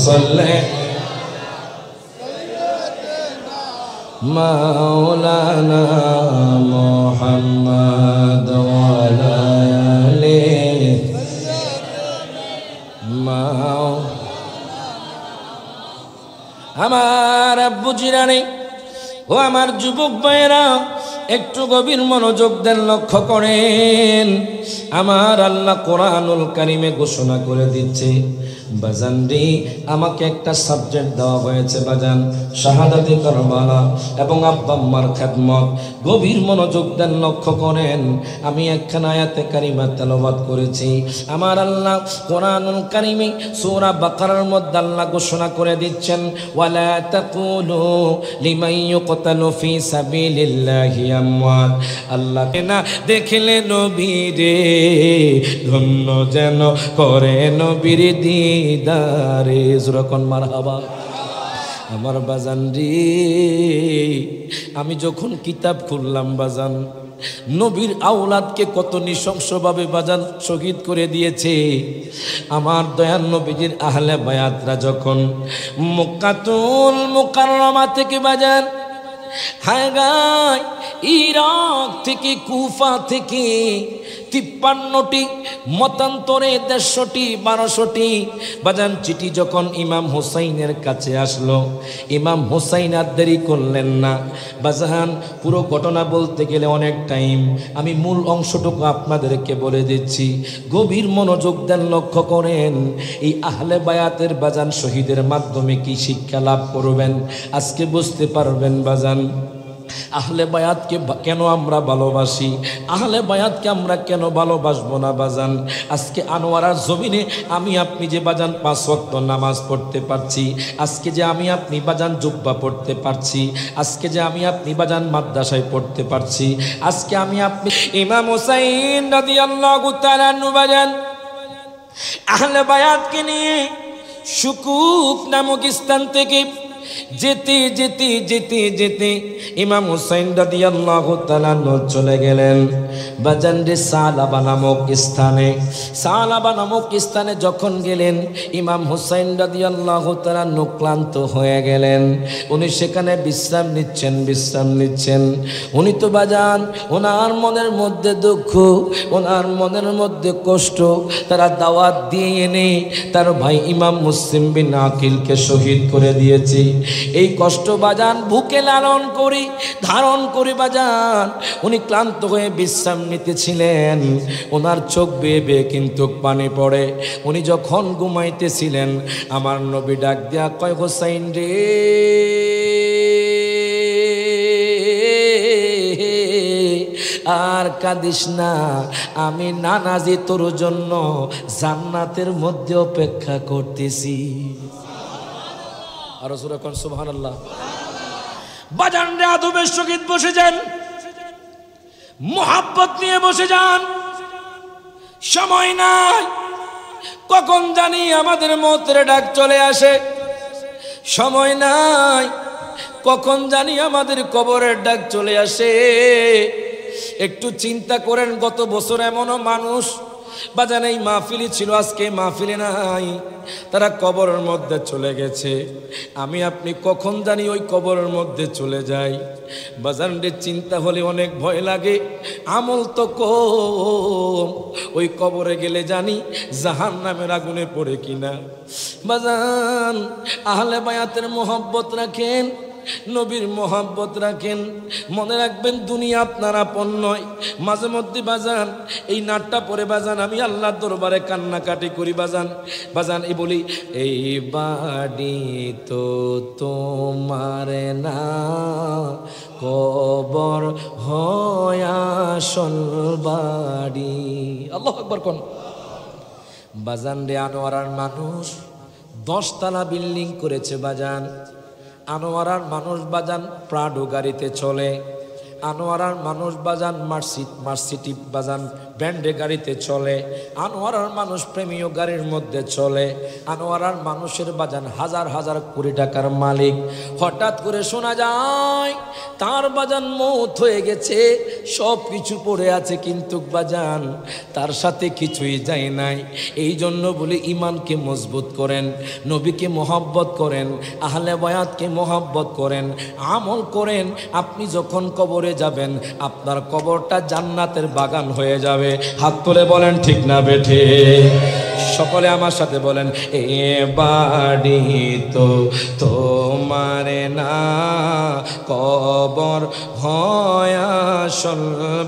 সাল্লি মাওলানা মুহাম্মদ ওয়া আলা আলিহি আমার আব্বু জিরানি ও আমার যুবক ভাইয়েরা, একটু গভীর মনোযোগ দেন, লক্ষ্য করেন। আমার আল্লাহ কোরআনুল কারিমে ঘোষণা করে দিচ্ছে, বাজান রে, আমাকে একটা সাবজেক্ট দেওয়া হয়েছে বাজান, শাহাদাতে কারবালা এবং আব্বা আম্মার খেদমত। গভীর মনোযোগ দেন, লক্ষ্য করেন। আমি একখানা আয়াতে কারিমা তেলাওয়াত করেছি। আমার আল্লাহ কোরআনুল কারিমে সূরা বাকারার মধ্যে আল্লাহ ঘোষণা করে দিচ্ছেন, ওয়ালা তাকুলু লিমান ইউকতালু ফি সাবিলিল্লাহি আমওয়াত। আল্লাহ না দেখলে নবীরে ধন্য যেন করে নবীর দিদারে। যখন মারহাবা। আমার বাজান রে, আমি যখন কিতাব খুললাম বাজান, নবীর আওলাদকে কত নৃশংসভাবে বাজান শহীদ করে দিয়েছে। আমার দয়াল নবীজির আহলে বায়াতরা যখন মক্কাতুল মুকাররমা থেকে বাজান, হায় গায়, ইরাক থেকে, কুফা থেকে 53টি মতান্তরে 150টি 1200টি বাজান চিঠি যখন ইমাম হুসাইনের কাছে আসলো, ইমাম হুসাইন আর দেরি করলেন না বাজান। পুরো ঘটনা বলতে গেলে অনেক টাইম, আমি মূল অংশটুকু আপনাদেরকে বলে দিচ্ছি। গভীর মনোযোগ দেন, লক্ষ্য করেন। এই আহলে বায়াতের বাজান শহীদের মাধ্যমে কি শিক্ষা লাভ করবেন আজকে বুঝতে পারবেন বাজান। আহলে বায়াতকে কেন আমরা ভালোবাসি, আহলে বায়াতকে আমরা কেন ভালোবাসবো না বাজান। আজকে আনোয়ারার জমিনে আমি আপনি যে বাজান 5 ওয়াক্ত নামাজ পড়তে পারছি, আজকে যে আমি আপনি বাজান জুব্বা পড়তে পারছি, আজকে যে আমি আপনি বাজান মাদ্রাসায় পড়তে পারছি, আজকে আমি আপনি ইমাম হুসাইন রাদিয়াল্লাহু তাআলা আনহু বাজান আহলে বায়াতকে নিয়ে শুকুক নামক স্থান থেকে যেতে যেতে যেতে যেতে ইমাম হুসাইন রাদিয়াল্লাহু তাআলা চলে গেলেন বাজান রে সালাবা নামক স্থানে। সালাবা নামক স্থানে যখন গেলেন, ইমাম হুসাইন রাদিয়াল্লাহু তাআলা ক্লান্ত হয়ে গেলেন। উনি সেখানে বিশ্রাম নিচ্ছেন। উনি তো বাজান, ওনার মনের মধ্যে দুঃখ, ওনার মনের মধ্যে কষ্ট। তারা দাওয়াত দিয়ে এনে তার ভাই ইমাম মুসলিম বিন আকিলকে শহীদ করে দিয়েছে। এই কষ্ট বাজান বুকে লালন করি ধারণ করি বাজান উনি ক্লান্ত হয়ে বিশ্রাম নিতেছিলেন। ওনার চোখ বেয়ে বেয়ে কিন্তু পানি পড়ে। উনি যখন ঘুমাইতেছিলেন, আমার নবী ডাক দিয়া কয়, হোসাইন রে, আর কাঁদিস না, আমি নানাজি তোর জন্য জান্নাতের মধ্যে অপেক্ষা করতেছি। আর রাসূল কোন সুবহানাল্লাহ। বাজান রে, আদবের সহিত বসে যান, মোহাব্বত নিয়ে বসে যান। সময় নাই, কখন জানি আমাদের মৌতের ডাক চলে আসে। সময় নাই, কখন জানি আমাদের কবরের ডাক চলে আসে। একটু চিন্তা করেন, গত বছর এমনও মানুষ বাজান এই মাহফিলি ছিল, আজকে মাহফিলে নাই, তারা কবরের মধ্যে চলে গেছে। আমি আপনি কখন জানি ওই কবরের মধ্যে চলে যাই। বাজানদের চিন্তা হলে অনেক ভয় লাগে। আমল তো কম, ওই কবরে গেলে জানি জাহান্নামের আগুনে পড়ে কিনা। বাজান, আহলে বায়াতের মোহব্বত রাখেন, নবীর মোহাব্বত রাখেন। মনে রাখবেন, দুনিয়া আপনার আপন নয়। মাঝে মধ্যে বাজান এই নাটটা পরে বাজান আমি আল্লাহর দরবারে কান্নাকাটি করি বাজান। বাজান এই বলি, এই বাড়ি তো তোমার না, কবর হয় আসল বাড়ি। আল্লাহু আকবার কোন। বাজান রে, আনোয়ারার মানুষ 10 তলা বিল্ডিং করেছে বাজান। আনোয়ারার মানুষ বাজান প্রাডো গাড়িতে চলে। আনোয়ারার মানুষ বাজান মার্সিডিজ বাজান ব্র্যান্ডে গাড়িতে চলে। আনোয়ারার মানুষ প্রেমীয় গাড়ির মধ্যে চলে। আনোয়ারার মানুষের বাজান হাজার হাজার কোটি টাকার মালিক। হঠাৎ করে শোনা যায় তার বাজান মৌত হয়ে গেছে, সব কিছু পড়ে আছে, কিন্তু বাজান তার সাথে কিছুই যায় নাই। এই জন্য বলে ইমানকে মজবুত করেন, নবীকে মোহাব্বত করেন, আহলে বায়াতকে মোহাব্বত করেন, আমল করেন। আপনি যখন কবরে যাবেন, আপনার কবরটা জান্নাতের বাগান হয়ে যাবে। লাগবে। হাত তুলে বলেন ঠিক না বেঠে? সকলে আমার সাথে বলেন, এ বাড়ি তো তোমার না, কবর হয় আসল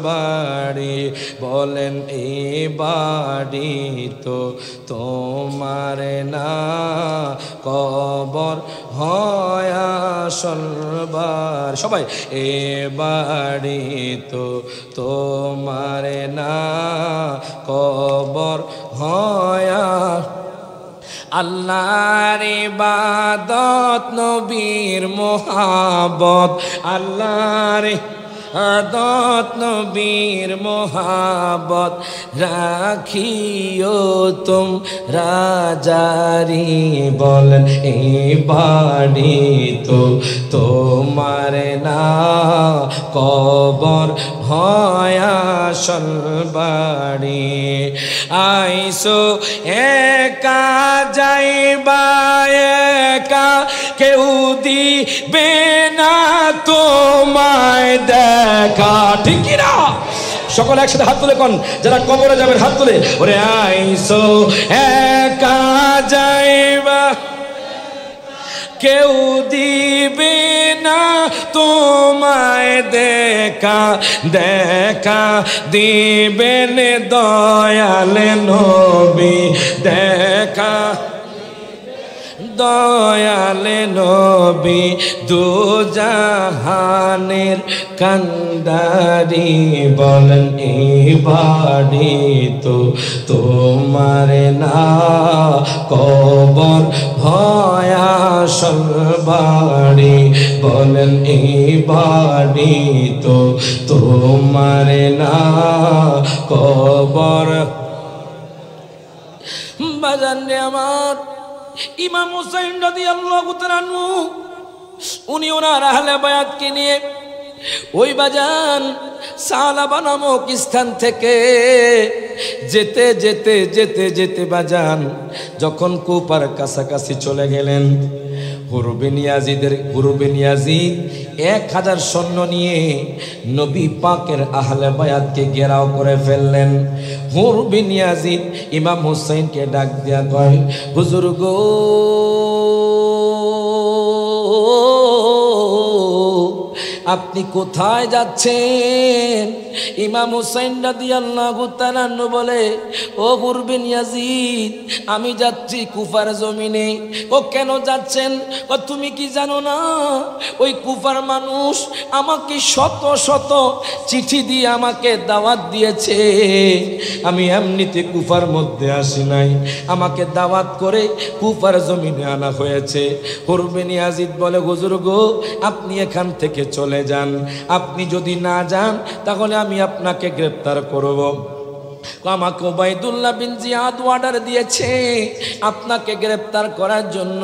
বাড়ি। বলেন, এ বাড়ি তো তোমার না, কবর হয় আসল বাড়ি। সবাই, এ বাড়ি তো তোমার না, কবর হয়। আল্লাহর ইবাদত নবীর মোহাব্বত, আল্লাহর ইবাদত নবীর মোহাব্বত রাখিও তোমরা জারি। বলেন, এই বাড়ি তো তোমার না, কবর হয় আসল বাড়ি। আইসো একা যাইবা একা, কেউ দিবে না তোমায় দেখা। ঠিক কি না? সকলে একসাথে হাত তুলে কোন, যারা কবরে যাবেন হাত তুলে। ওরে আইসো একা যাইবা, কেউ দিবে না তোমায় দেখা। দেখা দিবেন দয়াল নবী, দেখা দয়াল নবী দুজাহানের কান্দারি। বলেন, এই বাড়ি তো তোমার না, কবর হয় আসল বাড়ি। বলেন, এই বাড়ি তো তোমার না, কবর। বাজান রে আমার, ইমাম হুসাইন রাদিয়াল্লাহু তাআলা আনহু উনি ওনার আহলে বায়াতকে নিয়ে ওই বাজান সালাবা নামক স্থান থেকে যেতে যেতে যেতে যেতে বাজান যখন কুফার কাছাকাছি চলে গেলেন, হুর বিন ইয়াজিদ 1000 সৈন্য নিয়ে নবী পাকের আহলে বায়াতকে ঘেরাও করে ফেললেন। হুর বিন ইয়াজিদ ইমাম হুসাইনকে ডাক দিয়া কয়, হুজুর গো, আপনি কোথায় যাচ্ছেন? ইমাম হুসাইন রাদিয়াল্লাহু তাআলা আনহু বলে, ও হুর বিন ইয়াজিদ, আমি যাচ্ছি কুফার জমিনে। ও কেন যাচ্ছেন? ও তুমি কি জানো না, ওই কুফার মানুষ আমাকে শত শত চিঠি দিয়ে আমাকে দাওয়াত দিয়েছে। আমি এমনিতে কুফার মধ্যে আসি নাই, আমাকে দাওয়াত করে কুফার জমিনে আনা হয়েছে। হুর বিন ইয়াজিদ বলে, হুজুর গো, আপনি এখান থেকে চলে যান। আপনি যদি না যান তাহলে আমি আপনাকে গ্রেফতার করব। আমাকে উবাইদুল্লাহ বিন জিয়াদ অর্ডার দিয়েছে আপনাকে গ্রেফতার করার জন্য।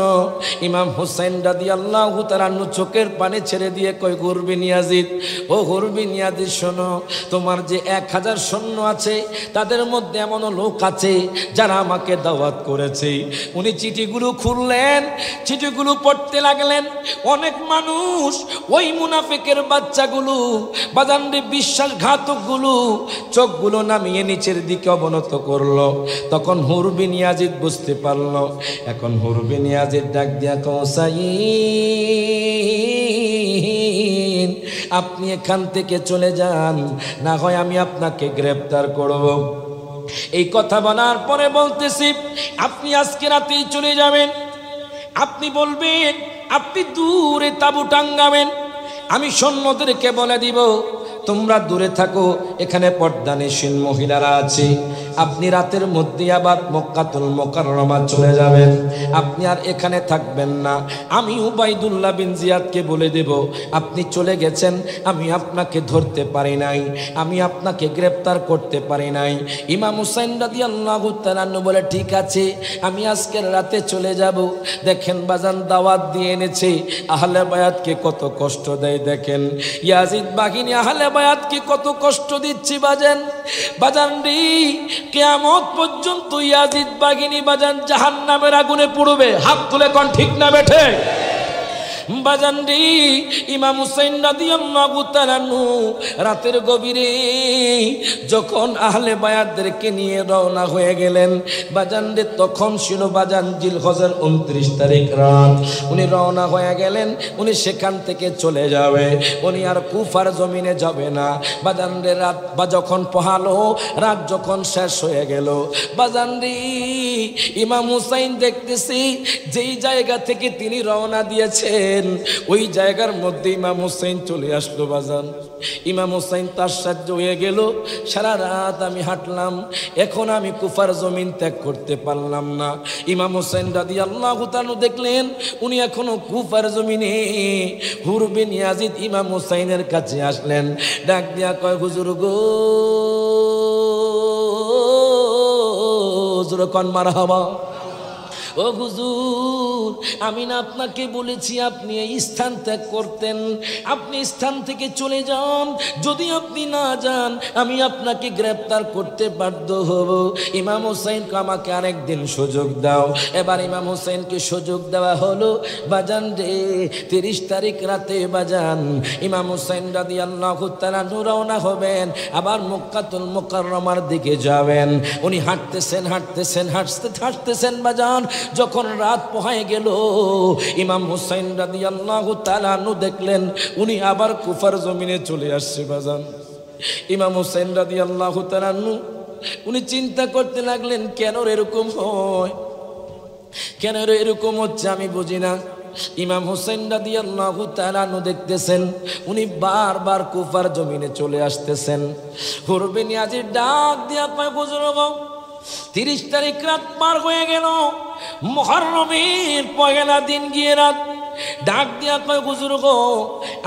ইমাম হুসাইন রাদিয়াল্লাহু তাআলা আনহু চোখের পানি ছেড়ে দিয়ে কয়, হুর বিন ইয়াজিদ, ও হুর বিন ইয়াজিদ শোনো, তোমার যে 1000 সৈন্য আছে তাদের মধ্যে এমন লোক আছে যারা আমাকে দাওয়াত করেছে। উনি চিঠিগুলো খুললেন, চিঠিগুলো পড়তে লাগলেন। অনেক মানুষ, ওই মুনাফিকের বাচ্চাগুলো, বাজানরে বিশ্বাসঘাতকগুলো চোখগুলো নামিয়ে নিচের দিকে অবনত করলো। তখন হুর বিন ইয়াজিদ বুঝতে পারলো। এখন হুর বিন ইয়াজিদ ডাক দিয়া কৌসাইন, আপনি এখান থেকে চলে যান, না হয় আমি আপনাকে গ্রেফতার করব। এই কথা বলার পরে বলতেছি, আপনি আজকে রাতেই চলে যাবেন। আপনি বলবেন, আপনি দূরে তাঁবু টাঙ্গাবেন। আমি সৈন্যদেরকে বলে দিব, তোমরা দূরে থাকো, এখানে পর্দানিসীন মহিলারা আছে। আপনি রাতের মধ্যে আবার মক্কাতুল মুকাররমা চলে যাবেন, আপনি আর এখানে থাকবেন না। আমি উবাইদুল্লাহ বিন জিয়াদকে বলে দেব, আপনি চলে গেছেন, আমি আপনাকে ধরতে পারি নাই, আমি আপনাকে গ্রেফতার করতে পারি নাই। ইমাম হুসাইন রাদিয়াল্লাহু তাআলা আনহু বলে, ঠিক আছে, আমি আজকের রাতে চলে যাব। দেখেন বাজান, দাওয়াত দিয়ে এনেছে, আহলে বায়াতকে কত কষ্ট দেয়। দেখেন ইয়াজিদ বাহিনী আহলে বায়াতকে কত কষ্ট দিচ্ছি বাজান। বাজান রে, কিয়ামত পর্যন্ত ইয়াজিদ বাহিনী বাজান জাহান্নামের আগুনে পুড়বে। হাত তুলে কোন ঠিক না বেঠে? বাজান রে, ইমাম হুসাইন রাদিয়াল্লাহু তাআলা আনহু রাতের গভীরে যখন আহলে বায়াতদেরকে নিয়ে রওনা হয়ে গেলেন বাজান রে, তখন ছিল বাজান জিলহজের 29 তারিখ রাত। উনি রওনা হয়ে গেলেন, উনি সেখান থেকে চলে যাবে, উনি আর কুফার জমিনে যাবে না বাজান রে। রাত বা যখন পোহালো, রাত যখন শেষ হয়ে গেল বাজান রে, ইমাম হুসাইন দেখতেছি যেই জায়গা থেকে তিনি রওনা দিয়েছেন ওই জায়গার মধ্যে ইমাম হুসাইন চলে আসলো বাজান। ইমাম হুসাইন তাশ্চর্য হয়ে গেল, সারা রাত আমি হাঁটলাম, এখন আমি কুফার জমিন ত্যাগ করতে পারলাম না। ইমাম হুসাইন রাদিয়াল্লাহু তাআলা দেখলেন উনি এখনো কুফার জমিনে। হুর বিন ইয়াজিদ ইমাম হুসাইনের কাছে আসলেন, ডাক দিয়া কয়, হুজুর গো, হুজুর কোন মারহাবা। ও হুজুর, আমি না আপনাকে বলেছি আপনি এই স্থান ত্যাগ করতেন, আপনি স্থান থেকে চলে যান, যদি আপনি না যান আমি আপনাকে গ্রেফতার করতে বাধ্য হব। ইমাম হুসাইনকে আমাকে আরেকদিন সুযোগ দাও। এবার ইমাম হুসাইনকে সুযোগ দেওয়া হলো বাজান রে। 30 তারিখ রাতে বাজান ইমাম হুসাইন রাদিয়াল্লাহু তাআলা রওনা হবেন, আবার মক্কাতুল মুকাররমার দিকে যাবেন। উনি হাঁটতেছেন হাঁটতেছেন হাঁটতেছেন বাজান। যখন রাত পোহায় গেল ইমাম হুসাইন রাদিয়াল্লাহু তাআলা আনহু দেখলেন উনি আবার কুফার জমিনে চলে আসছে বাজান। ইমাম হুসাইন রাদিয়াল্লাহু তাআলা আনহু উনি চিন্তা করতে লাগলেন, কেন এরকম হয়, কেন এরকম হচ্ছে আমি বুঝি না। ইমাম হুসাইন রাদিয়াল্লাহু তাআলা আনহু দেখতেছেন উনি বারবার কুফার জমিনে চলে আসতেছেন। হুর বিন ইয়াজিদ ডাক দিয়া কয়, বুজুর্গ 30 তারিখ রাত পার হয়ে গেল, মুহররমের পয়লা দিন গিয়ে রাত। ডাক দিয়া কয়, হুজুর গো,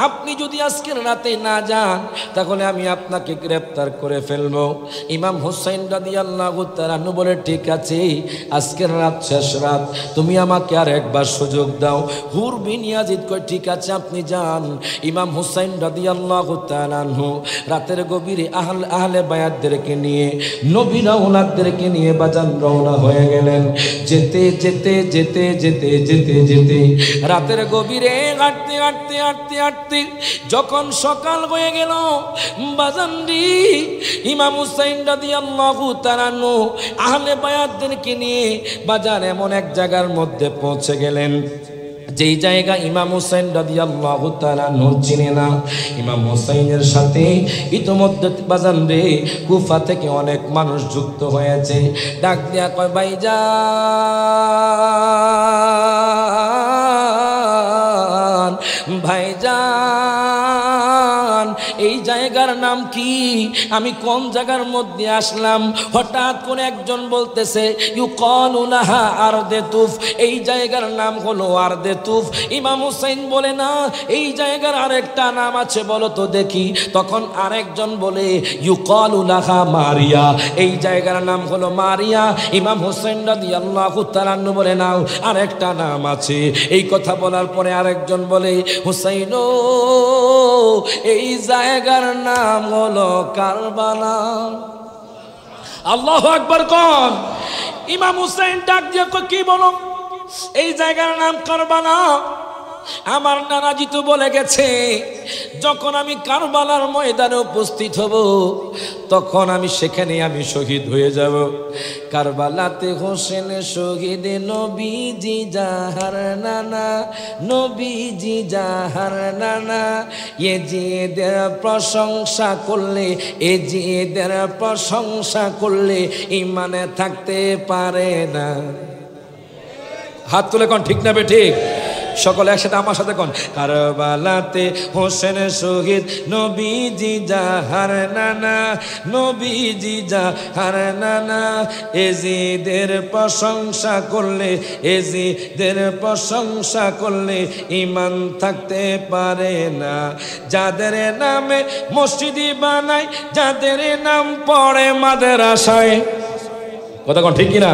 আপনি যদি আজকের রাতে না যান তাহলে আমি আপনাকে গ্রেফতার করে ফেলবো। ইমাম হুসাইন রাদিয়াল্লাহু তাআলা আনহু বলে, ঠিক আছে, আজকের রাত শেষ রাত, তুমি আমাকে আর একবার সুযোগ দাও। হুর বিন ইয়াজিদ কয়, ঠিক আছে আপনি যান। ইমাম হুসাইন রাদিয়াল্লাহু তাআলা আনহু রাতের গভীরে আহলে বায়াতদেরকে নিয়ে, নবীর আওলাদদেরকে নিয়ে বাজান রওনা হয়ে গেলেন। যেতে যেতে যেতে যেতে যেতে যেতে রাতের গভীরে হাঁটতে হাঁটতে হাঁটতে হাঁটতে যখন সকাল হয়ে গেল বাজান রে, ইমাম হুসাইন রাদিয়াল্লাহু তাআলা আনহু আহলে বায়াতদেরকে নিয়ে বাজান এমন এক জায়গার মধ্যে পৌঁছে গেলেন যেই জায়গা ইমাম হুসাইন রাদিয়াল্লাহু তাআলা আনহু চিনে না। ইমাম হুসাইনের সাথে ইতোমধ্যে বাজান রে কুফা থেকে অনেক মানুষ যুক্ত হয়েছে। ডাক দিয়া কয়, ভাইজান ভাইজান, এই জায়গার নাম কি, আমি কোন জায়গার মধ্যে আসলাম? হঠাৎ করে একজন বলতেছে, ইউকালু লাহা আরদে তুফ, এই জায়গার নাম হলো আরদে তুফ। ইমাম হুসাইন বলে, না, এই জায়গার আরেকটা নাম আছে, বলো তো দেখি। তখন আরেকজন বলে, ইউকালু লাহা মারিয়া, এই জায়গার নাম হলো মারিয়া। ইমাম হুসাইন রাদিয়াল্লাহু তাআলা আনহু বলে, নাও, আরেকটা নাম আছে। এই কথা বলার পরে আরেকজন বলে, হুসাইন, এই জায়গার নাম হলো কারবালা। আল্লাহু আকবার কোন। ইমাম হুসাইন ডাক দিয়ে কি বলো, এই জায়গার নাম কারবালা। আমার নানাজি তো বলে গেছে, যখন আমি কারবালার ময়দানে উপস্থিত হব তখন আমি সেখানে আমি শহীদ হয়ে যাব। কারবালাতে হোসেন শহীদ নবীজি জাহার নানা, নবীজি জাহার নানা। এজিদের প্রশংসা করলে, এজিদের প্রশংসা করলে ইমানে থাকতে পারে না। হাত তুলে কোন ঠিক না বে ঠিক? সকলে একসাথে আমার সাথে কোন, কারবালাতে হোসেন শহীদ নবীজি জাহার নানা, নবীজি জাহার নানা। এজিদের প্রশংসা করলে, এজিদের প্রশংসা করলে ইমান থাকতে পারে না। যাদের নামে মসজিদি বানায়, যাদের নাম পড়ে মাদ্রাসায়, কথা কোন ঠিক কিনা?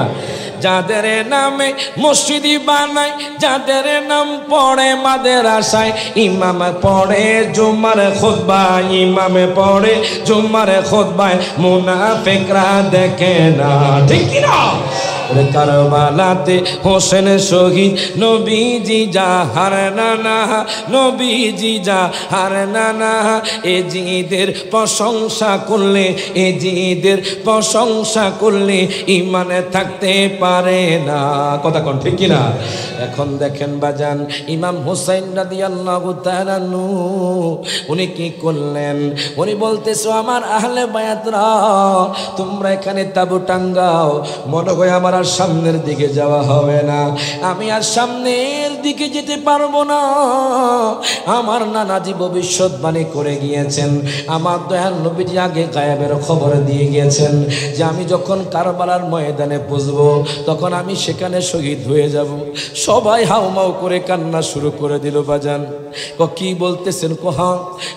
যাদের নামে মসজিদি বানায়, যাদের নাম পড়ে মাদ্রাসায়, ইমাম পড়ে জুমার খুতবায়, ইমামে পড়ে জুমার খুতবায়, মুনাফিকরা দেখে না, ঠিক কি না? ওরে কারবালাতে হোসেন শহীদ নবীজি জাহার নানা, নবীজি জাহার নানা। এ জিদের প্রশংসা করলে, এ জিদের প্রশংসা করলে ইমানে থাকতে পারে না। কথা কোন ঠিক কিনা? এখন দেখেন বাজান, ইমাম হুসাইন রাদিয়াল্লাহু তাআলা আনহু উনি কি করলেন? উনি বলতেছো আমার আহলে বায়াতরা তোমরা এখানে তাবু টাঙ্গাও। মনে হয় আমার আর সামনের দিকে যাওয়া হবে না, আমি আর সামনের দিকে যেতে পারবো না। আমার নানাজি ভবিষ্যৎবাণী করে গিয়েছেন, আমার দয়াল নবীজি আগে গায়েবের খবর দিয়ে গিয়েছেন যে আমি যখন কারবালার ময়দানে পৌঁছবো তখন আমি সেখানে শহীদ হয়ে যাব। সবাই হাউমাউ করে কান্না শুরু করে দিল। বাজান কি বলতেছেন? কোহা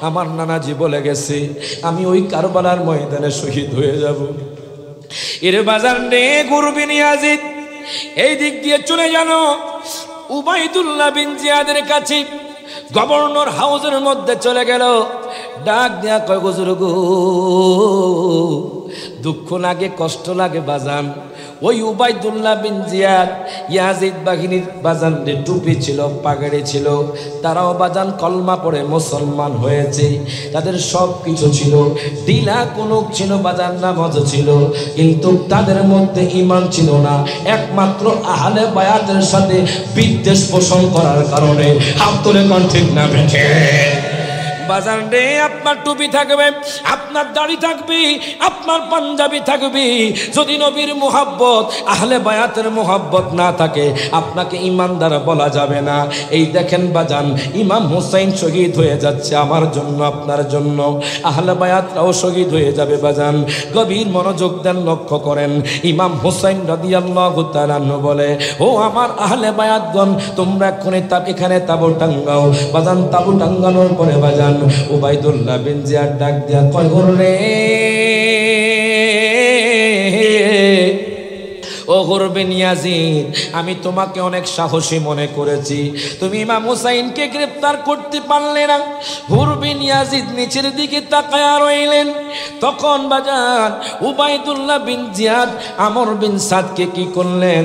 আমার নানাজি বলে গেছে আমি ওই কারবালার ময়দানে শহীদ হয়ে যাব। এর বাজার নে গুরবিন ইয়াজিদ এই দিক দিয়ে চলে গেল উবাইদুল্লাহ বিন জিয়াদের কাছে। গভর্নর হাউসের মধ্যে চলে গেল, ডাক দেয়া কয় হুজুর গো, দুঃখ লাগে কষ্ট লাগে বাজান। ওই উবাইদুল্লাহ বিন জিয়াদ ইয়াজিদ বাহিনীর বাজান টুপি ছিল, পাগড়ি ছিল, তারাও বাজান কলমা পড়ে মুসলমান হয়েছে। তাদের সব কিছু ছিল, ডিলা কুনুক ছিল, বাজান নামাজ ছিল, কিন্তু তাদের মধ্যে ঈমান ছিল না। একমাত্র আহলে বায়াতের সাথে বিদ্বেষ পোষণ করার কারণে। হাত তুলে কোন ঠিক না বেঠে? বাজান রে আপনার টুপি থাকবে, আপনার দাড়ি থাকবে, আপনার পাঞ্জাবি থাকবে, যদি নবীর মুহাব্বত আহলে বায়াতের মুহাব্বত না থাকে আপনাকে ইমানদার বলা যাবে না। এই দেখেন বাজান ইমাম হুসাইন শহীদ হয়ে যাচ্ছে আমার জন্য, আপনার জন্য। আহলে বায়াতরাও শহীদ হয়ে যাবে বাজান। গভীর মনোযোগ দেন, লক্ষ্য করেন। ইমাম হুসাইন রাদিয়াল্লাহু তাআলা আনহু বলে, ও আমার আহলে বায়াতগণ তোমরা এখানে তাবু টাঙ্গাও। বাজান তাবু টাঙ্গানোর পরে বাজান উবাইদুল্লাহ বিন জিয়াদ ডাক দিয়া কয় রে ও গুরবিন ইয়াজিদ, আমি তোমাকে অনেক সাহসী মনে করেছি, তুমি ইমাম হুসাইনকে গ্রেফতার করতে পারলে না। গুরবিন ইয়াজিদ নিচের দিকে তাকায়া রইলেন। তখন বাজান উবাইদুল্লাহ বিন জিয়াদ আমর বিন সাদকে কি করলেন?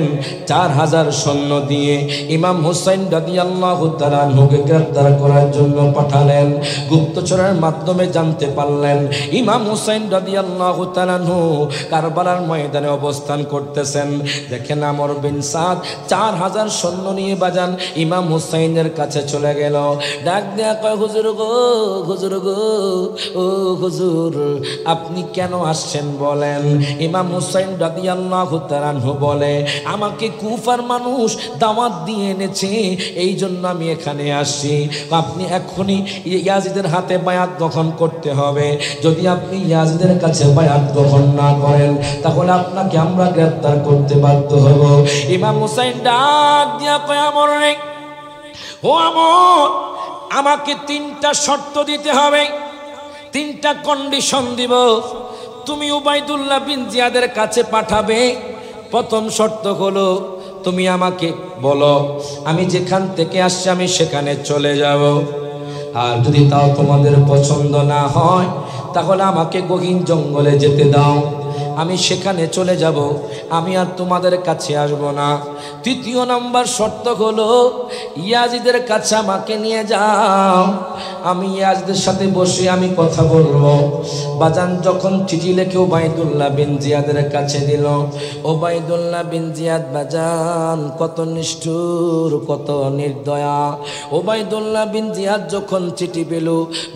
4000 সৈন্য দিয়ে ইমাম হুসাইন রাদিয়াল্লাহু তাআলা আনহুকে গ্রেফতার করার জন্য পাঠালেন। গুপ্তচরের মাধ্যমে জানতে পারলেন ইমাম হুসাইন রাদিয়াল্লাহু তাআলা আনহু কারবালার ময়দানে অবস্থান করতেছেন। দেখেন আমর বিন সাদ 4000 সৈন্য নিয়ে বাজান ইমাম হুসাইনের কাছে চলে গেল। ডাক দেয়া কয় হুজুর গো, হুজুর গো, ও হুজুর আপনি কেন আসছেন বলেন? ইমাম হুসাইন রাদিয়াল্লাহু তাআলা আনহু বলে, আমাকে কুফার মানুষ দাওয়াত দিয়ে এনেছে, এই জন্য আমি এখানে আসছি। আপনি এখনই ইয়াজিদের হাতে বায়াত গ্রহণ করতে হবে। যদি আপনি ইয়াজিদের কাছে বায়াত গ্রহণ না করেন তাহলে আপনাকে আমরা গ্রেফতার করতে বাধ্য হব। ইমাম হুসাইন ডাক দিয়া কয় আমর রে, ও আমর আমাকে 3টা শর্ত দিতে হবে, 3টা কন্ডিশন দিব। তুমি উবাইদুল্লাহ বিন জিয়াদের কাছে পাঠাবে। প্রথম শর্ত হলো তুমি আমাকে বলো আমি যেখান থেকে আসছি আমি সেখানে চলে যাব। আর যদি তাও তোমাদের পছন্দ না হয় তাহলে আমাকে গহীন জঙ্গলে যেতে দাও, আমি সেখানে চলে যাব, আমি আর তোমাদের কাছে আসব না। 3য় নম্বর শর্ত হলো ইয়াজিদের কাছে আমাকে নিয়ে যাও, আমি ইয়াজিদের সাথে বসে আমি কথা বলবো। বাজান যখন চিঠি লিখে উবাইদুল্লাহ বিন জিয়াদের কাছে দিল, উবাইদুল্লাহ বিন জিয়াদ বাজান কত নিষ্ঠুর, কত নির্দয়া। উবাইদুল্লাহ বিন জিয়াদ যখন চিঠি পেল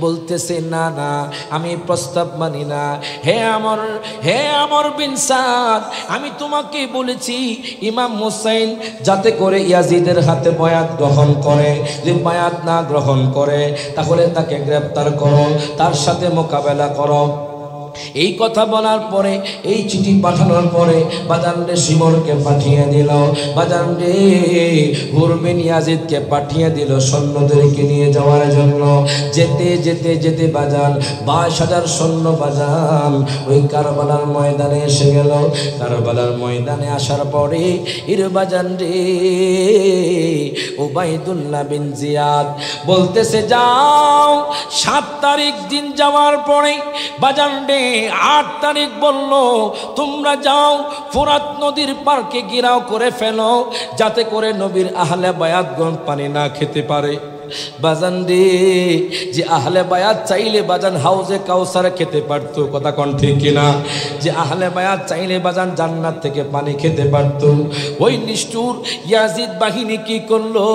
বলতেছে, না না আমি প্রস্তাব মানি না। হে আমর বিন সাদ, আমি তোমাকে বলেছি ইমাম হুসাইন যাতে করে ইয়াজিদের হাতে বায়াত গ্রহণ করে, যদি বায়াত না গ্রহণ করে তাহলে তাকে গ্রেফতার করো, তার সাথে মোকাবেলা করো। এই কথা বলার পরে এই চিঠি পাঠানোর পরে বাজান রে শিমরকে পাঠিয়ে দিল, বাজান রে গুরবিন ইয়াজিদকে পাঠিয়ে দিল সৈন্যদেরকে নিয়ে যাওয়ার জন্য। যেতে যেতে যেতে বাজান 22,000 সৈন্য বাজান ওই কারবালার ময়দানে এসে গেল। কারবালার ময়দানে আসার পরে বাজান রে উবাইদুল্লাহ বিন জিয়াদ বলতেছে, যাও 7 তারিখ দিন যাওয়ার পরে বাজান রে 8 তারিখ বলল তোমরা যাও ফোরাত নদীর পাড়কে ঘেরাও করে ফেলো যাতে করে নবীর আহলে বায়াতগণ পানি না খেতে পারে। বাজান রে যে আহলে বায়াত চাইলে বাজান হাউজে কাউসার খেতে পারতো, কথা কোন ঠিক কিনা? যে আহলে বায়াত চাইলে বাজান জান্নাত থেকে পানি খেতে পারতো। ওই নিষ্ঠুর ইয়াজিদ বাহিনী কি করলো?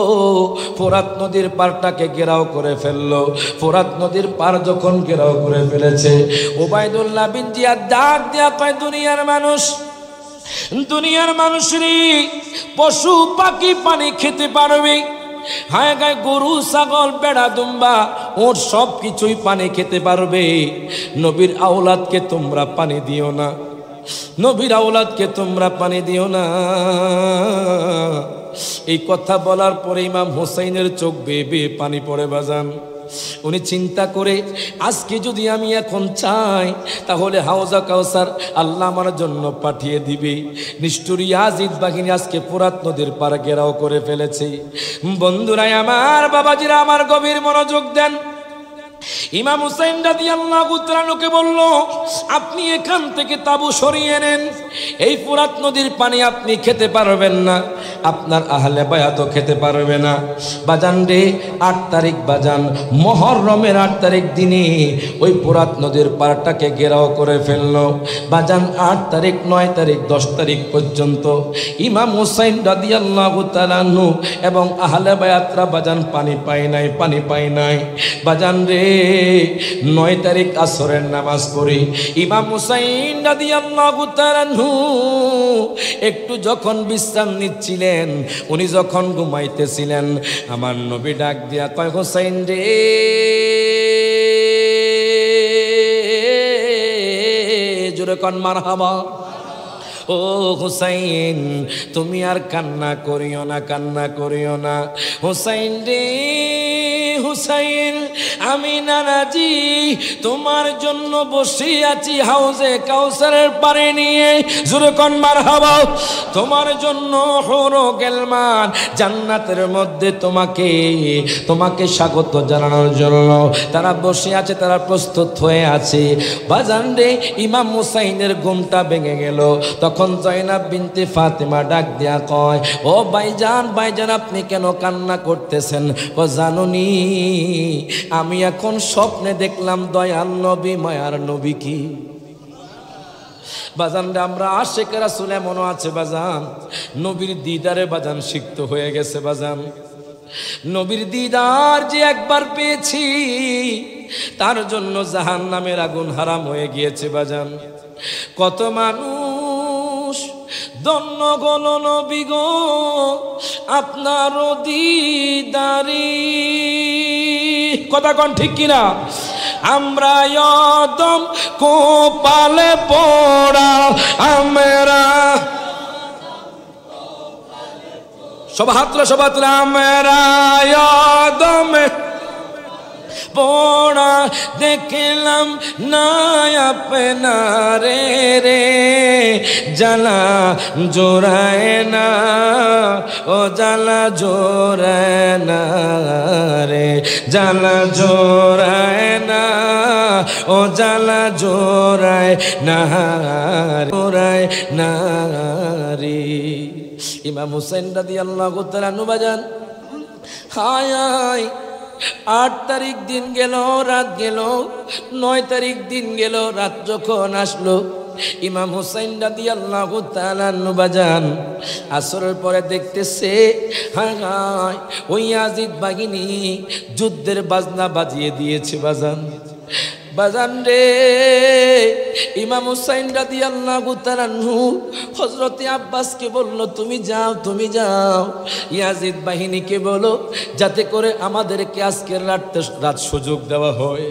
ফোরাত নদীর পাড়টাকে ঘেরাও করে ফেললো। ফোরাত নদীর পাড় যখন ঘেরাও করে ফেলেছে, ওবায়দুল্লাহ বিন জিয়াদ ডাক দিয়া কয়, দুনিয়ার মানুষেরই পশু পাখি পানি খেতে পারবে, হায় গায়ে গরু ছাগল বেড়া দুম্বা ওর সব কিছুই পানি খেতে পারবে, নবীর আওলাদকে তোমরা পানি দিও না, নবীর আওলাদকে তোমরা পানি দিও না। এই কথা বলার পরে ইমাম হোসেনের চোখ বেয়ে বেয়ে পানি পড়ে বাজান। উনি চিন্তা করে আজকে যদি আমি এখন চাই তাহলে হাউজা কাউসার আল্লাহ আমার জন্য পাঠিয়ে দিবে। নিষ্ঠুর ইয়াজিদ বাহিনী আজকে ফোরাত নদীর পাড় ঘেরাও করে ফেলেছে। বন্ধুরাই আমার, বাবাজিরা আমার, গভীর মনোযোগ দেন। ইমাম হুসাইন রাদিয়াল্লাহু তাআলাকে বলল, আপনি এখান থেকে তাবু সরিয়ে নেন, এই ফোরাত নদীর পানি আপনি খেতে পারবেন না, আপনার আহলে বায়াতও খেতে পারবে না। বাজান রে 8 তারিখ বাজান, মুহররমের 8 তারিখ দিনে ওই ফোরাত নদীর পাড়টাকে ঘেরাও করে ফেললো। বাজান 8 তারিখ 9 তারিখ 10 তারিখ পর্যন্ত ইমাম হুসাইন রাদিয়াল্লাহু তাআলা এবং আহলে বায়াতরা বাজান পানি পায় নাই। বাজান রে 9 তারিখ আসরের নামাজ পড়ি ইমাম হুসাইন রাদিয়াল্লাহু তাআলা একটু যখন বিশ্রাম নিচ্ছিলেন, উনি যখন ঘুমাইতেছিলেন, আমার নবী ডাক দিয়া কয়, হুসাইন রে, জোরে কোন মারহাবা। ও হুসাইন, তুমি আর কান্না করিও না হুসাইন রে, হুসাইন আমি নানাজি তোমার জন্য বসে আছি হাউজে কাউসারের পারে নিয়ে, জোরে কোন মারহাবা। তোমার জন্য হরো গেলমান জান্নাতের মধ্যে তোমাকে স্বাগত জানানোর জন্য তারা বসে আছে, তারা প্রস্তুত হয়ে আছে। বাজান রে ইমাম হুসাইনের ঘুমটা ভেঙে গেল। তখন জয়নাব বিনতে ফাতেমা ডাক দিয়া কয়, ও ভাইজান আপনি কেন কান্না করতেছেন? ও জানুনি, আমি এখন স্বপ্নে দেখলাম দয়াল নবী, মায়ার নবী। কি বাজান রে, আমরা আশিক রাসূল এমনও আছে বাজান, নবীর দিদারে বাজান সিক্ত হয়ে গেছে বাজান। নবীর দিদার যে একবার পেয়েছি তার জন্য জাহান্নামের আগুন হারাম হয়ে গিয়েছে বাজান। কত মানুষ ধন্য গল নবী গো আপনার দিদারে, কথা কোন ঠিক কিনা? আমরা একদম কোপালে পড়া, আমরা সব হাতরা আমরা একদম পড়া দেখলাম না আপনারে রে, জ্বালা জোড়ায় না, ও জ্বালা জোড়ায় না রে, জ্বালা জোড়ায় না, ও জ্বালা জোড়ায় না রে। ইমাম হুসাইন রাদিয়াল্লাহু তাআলা বাজান, হায় 8 তারিখ দিন গেল, রাত গেল, 9 তারিখ দিন গেল, রাত যখন আসলো ইমাম হুসাইন রাদিয়াল্লাহু তাআলা বাজান আসরের পরে দেখতেছে, হায় ওই ইয়াজিদ বাহিনী যুদ্ধের বাজনা বাজিয়ে দিয়েছে বাজান। বাজান রে ইমাম হুসাইন রাদিয়াল্লাহু তাআলা হযরতে আব্বাসকে বলল, তুমি যাও ইয়াজিদ বাহিনীকে বলো যাতে করে আমাদেরকে আজকের রাত সুযোগ দেওয়া হয়,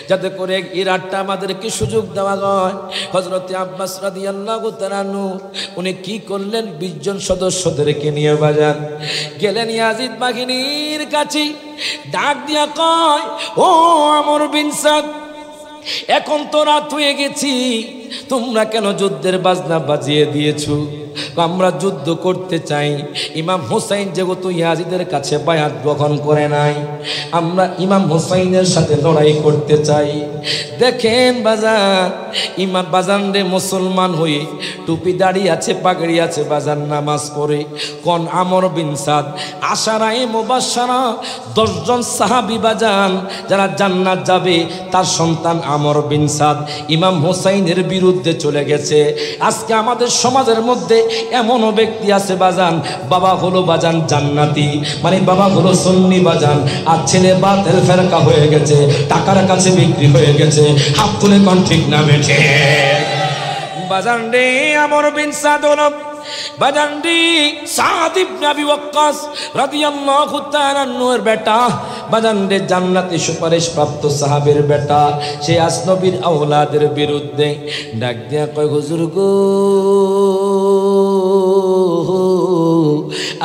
যাতে করে এই রাতটা আমাদেরকে সুযোগ দেওয়া হয়। হযরতে আব্বাস রাদিয়াল্লাহু তাআলা উনি কি করলেন, 20 জন সদস্যদেরকে নিয়ে বাজান গেলেন ইয়াজিদ বাহিনীর কাছে। ডাক দিয়া কয়, ও আমর বিন সাদ, এখন তো রাত হয়ে গেছি, তোমরা কেন যুদ্ধের বাজনা বাজিয়ে দিয়েছো? আমরা যুদ্ধ করতে চাই। ইমাম হুসাইন যেহেতু ইয়াজিদের কাছে বায়াত গ্রহণ করে নাই, আমরা ইমাম হুসাইনের সাথে লড়াই করতে চাই। দেখেন বাজান, ইমাম বাজান রে মুসলমান হয়ে টুপি দাড়ি আছে, পাগড়ি আছে, বাজান নামাজ পড়ে কোন আমর বিন সাদ আশারায়ে মুবাশশারা 10 জন সাহাবী বাজান যারা জান্নাত যাবে, তার সন্তান আমর বিন সাদ ইমাম হুসাইনের বিরুদ্ধে চলে গেছে। আজকে আমাদের সমাজের মধ্যে এমনও ব্যক্তি আছে বাজান, বাবা হলো বাজান জান্নাতি, মানে বাবা হলো সুন্নি বাজান, আর ছেলে বাতিল ফেরকা হয়ে গেছে, টাকার কাছে বিক্রি হয়ে গেছে। হাত তুলে কোন ঠিক না বেঠে বাজান রে আমর বিন সাদ হলো বাজান রে সাদ ইবনে আবি ওয়াক্কাস রাদিয়াল্লাহু তাআলা আনহুর বেটা, বাজান রে জান্নাতে সুপারিশ প্রাপ্ত সাহাবীর বেটা, সে আসনবীর আওলাদের বিরুদ্ধে ডাক দিয়া কয়, হুজুর গো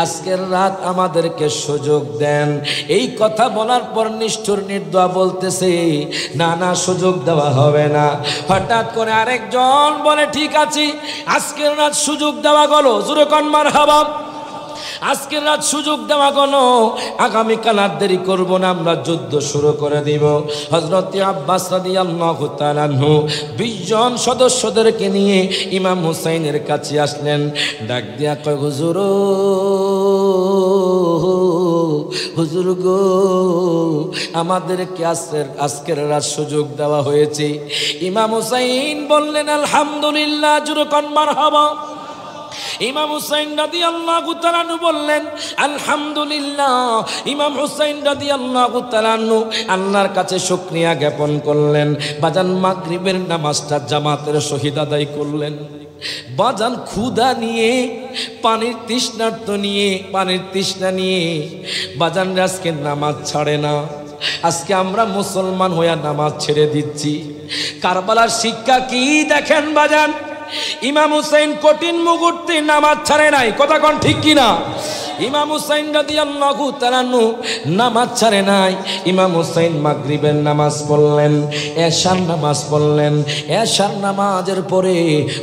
আজকের রাত আমাদেরকে সুযোগ দেন। এই কথা বলার পর নিষ্ঠুর নির্দয় বলতেছে, না না সুযোগ দেওয়া হবে না। হঠাৎ করে আরেকজন বলে, ঠিক আছে আজকের রাত সুযোগ দেওয়া গেল, জোরে কোন মারহাবা। আজকের রাত সুযোগ দেওয়া গেল, আগামীকাল আর দেরি করবো না, আমরা যুদ্ধ শুরু করে দিব। হযরত আব্বাস রাদিয়াল্লাহু তাআলা আনহু 20 জন সদস্যদেরকে নিয়ে ইমাম হুসাইনের কাছে আসলেন। ডাক দিয়া কয়, হুজুর হুজুর গো আমাদেরকে আজকের রাত সুযোগ দেওয়া হয়েছে। ইমাম হুসাইন বললেন আলহামদুলিল্লাহ, জোরে কোন মারহাবা। ইমাম হুসাইন রাদিয়াল্লাহু তাআলা আনহু বললেন আলহামদুলিল্লাহ। ইমাম হুসাইন রাদিয়াল্লাহু তাআলা আনহু আল্লাহর কাছে শুকরিয়া জ্ঞাপন করলেন। বাজান মাগরিবের নামাজটা জামাতের সহিত আদায় করলেন। বাজান ক্ষুধা নিয়ে, পানির তৃষ্ণার্ত নিয়ে, পানির তৃষ্ণা নিয়ে বাজান আজকে নামাজ ছাড়ে না। আজকে আমরা মুসলমান হইয়া নামাজ ছেড়ে দিচ্ছি। কারবালার শিক্ষা কি দেখেন বাজান, ইমাম হুসাইন কঠিন মুহূর্তে নামাজ ছাড়ে নাই, কথা কোন ঠিক কিনা? ইমাম হুসাইন রাদিয়াল্লাহু তাআলা আনহু নামাজ ছাড়ে নাই। ইমাম হুসাইন মাগরিবের নামাজ পড়লেন, এশার নামাজ পড়লেন। এশার নামাজের পরে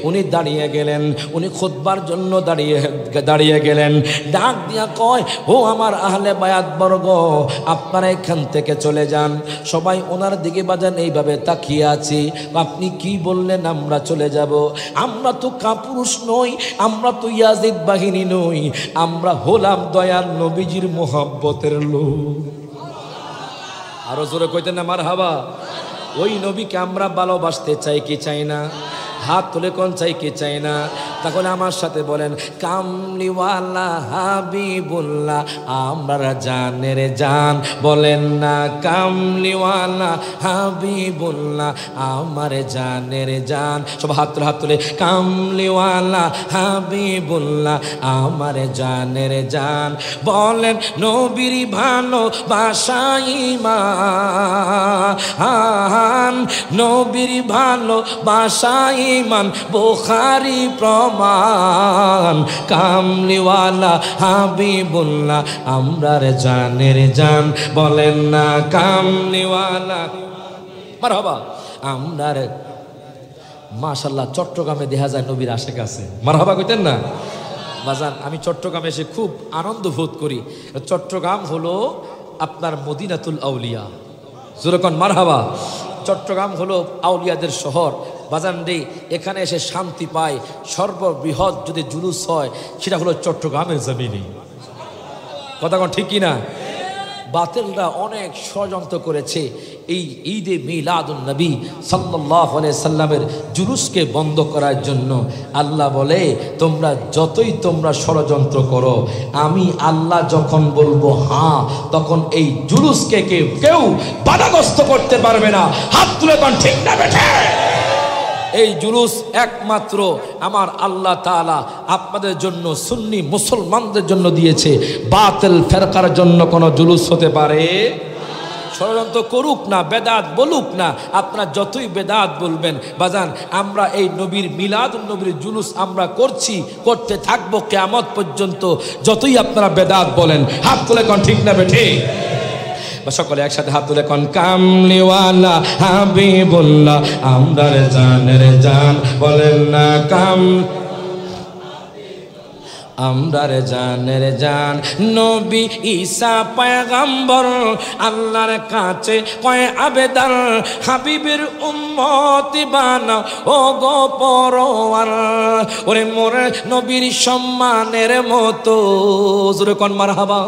উনি দাঁড়িয়ে গেলেন, উনি খুতবার জন্য দাঁড়িয়ে গেলেন। ডাক দিয়া কয়, ও আমার আহলে বায়াত বর্গ, আপনারা এখান থেকে চলে যান। সবাই ওনার দিকে বাজান এইভাবে তাকিয়ে আছি। আপনি কি বললেন আমরা চলে যাব? আমরা তো কাপুরুষ নই, আমরা তো ইয়াজিদ বাহিনী নই, আমরা হলাম দয়াল নবীজির মোহাব্বতের লোক। আরো জোরে কইতেন না মারহাবা। ওই নবীকে আমরা ভালোবাসতে চাই কি চাই না? হাত তুলে কোন চাই কি চাই না? তাহলে আমার সাথে বলেন, কামলিওয়ালা হাবিবুল্লাহ আমার জানের জান, বলেন না কামলিওয়ালা হাবিবুল্লাহ আমার জানের জান। সব হাত তুলে কামলিওয়ালা হাবিবুল্লাহ আমার জানের জান, বলেন নবীর ভালোবাসা ঈমান, নবীর ভালোবাসা ঈমান, বুখারী প্রমাণ। কামলিওয়ালা হাবিবুল্লাহ আমরার জানের জান, বলেন না কামলিওয়ালা মারহাবা। আমরার মাশাআল্লাহ চট্টগ্রামে দেখা যায় নবীর আশেক আছে, মারহাবা কইতেন না বাজান? আমি চট্টগ্রামে এসে খুব আনন্দ বোধ করি। চট্টগ্রাম হলো আপনার মদিনাতুল আউলিয়া, জোরকন মারহাবা। চট্টগ্রাম হলো আউলিয়াদের শহর বাজান রে। এখানে এসে শান্তি পায়। সর্ববৃহৎ যদি জুলুস হয় সেটা হলো চট্টগ্রামের জমিনে, কথা কোন ঠিক কিনা? বাতিলরা অনেক ষড়যন্ত্র করেছে এই ঈদে মিলাদুন নবী সাল্লাল্লাহু আলাইহি সাল্লামের জুলুসকে বন্ধ করার জন্য। আল্লাহ বলে, তোমরা যতই তোমরা ষড়যন্ত্র করো, আমি আল্লাহ যখন বলবো হ্যাঁ, তখন এই জুলুসকে কেউ বাধাগ্রস্ত করতে পারবে না। হাত তুলে কোন ঠিক না বেঠে? এই জুলুস একমাত্র আমার আল্লাহ তাআলা আপনাদের জন্য, সুন্নি মুসলমানদের জন্য দিয়েছে। বাতিল ফেরকার জন্য কোনো জুলুস হতে পারে? ষড়যন্ত্র করুক না, বেদাত বলুক না, আপনারা যতই বেদাত বলবেন বাজান, আমরা এই নবীর মিলাদুন নবীর জুলুস আমরা করছি, করতে থাকবো কিয়ামত পর্যন্ত, যতই আপনারা বেদাত বলেন। হাত তুলে কোন ঠিক না বেঠে? সকলে একসাথে হাত তুলে কোন কামলিওয়ালা হাবিবুল্লাহ আমরার জানের জান বলেন না কাম আমরার জানের জান নবী ঈসা পয়গম্বর আল্লাহর কাছে কয় আবেদন হাবিবের উম্মতি বানাও ও গো পরওয়ার ওরে মোরে নবীর সম্মানের মতো জোরে কোন মারহাবা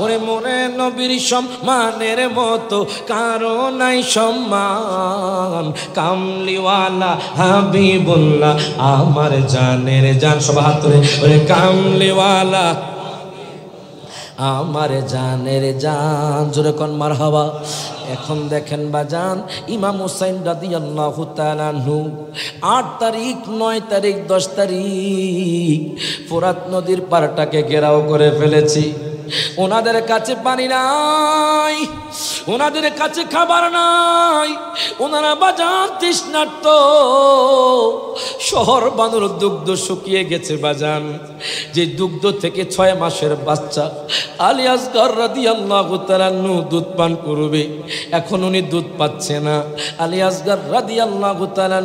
ওরে মোরে নবীর সম্মানের মতো কারো নাই সম্মান কামলিওয়ালা হাবিবুল্লাহ আমার জানের জান সব হাত তুলে ওরে কামলিওয়ালা আমার জানের জান জোরে কোন মারহাবা এখন দেখেন বাজান ইমাম হুসাইন রাদিয়াল্লাহু তাআলা আনহু 8 তারিখ 9 তারিখ 10 তারিখ ফোরাত নদীর পাড়টাকে ঘেরাও করে ফেলেছি ওনাদের কাছে পানি নাই ওনাদের কাছে খাবার নাই ওনারা বাজান তৃষ্ণার্ত শহর বানুর দুগ্ধ শুকিয়ে গেছে বাজান যে দুগ্ধ থেকে 6 মাসের বাচ্চা আলী আসগর রাদিয়াল্লাহু তাআলা দুধ পান করবে এখন উনি দুধ পাচ্ছে না আলী আসগর রাদিয়াল্লাহু তাআলা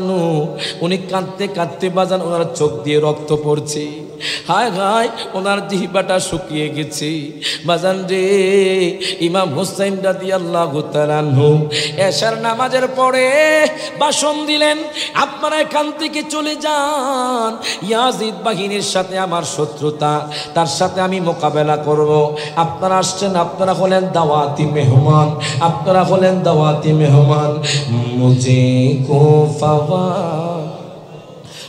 উনি কাঁদতে কাঁদতে বাজান ওনার চোখ দিয়ে রক্ত পড়ছে হায় হায় ওনার জিহ্বাটা শুকিয়ে গেছে বাজান রে ইমাম হুসাইন রাদিয়াল্লাহু তাআলা এশার নামাজের পরে ভাষণ দিলেন আপনারা এখান থেকে চলে যান ইয়াজিদ বাহিনীর সাথে আমার শত্রুতা তার সাথে আমি মোকাবেলা করব আপনারা আসছেন আপনারা হলেন দাওয়াতি মেহমান আপনারা হলেন দাওয়াতি মেহমান মুঝে কো ফাওয়া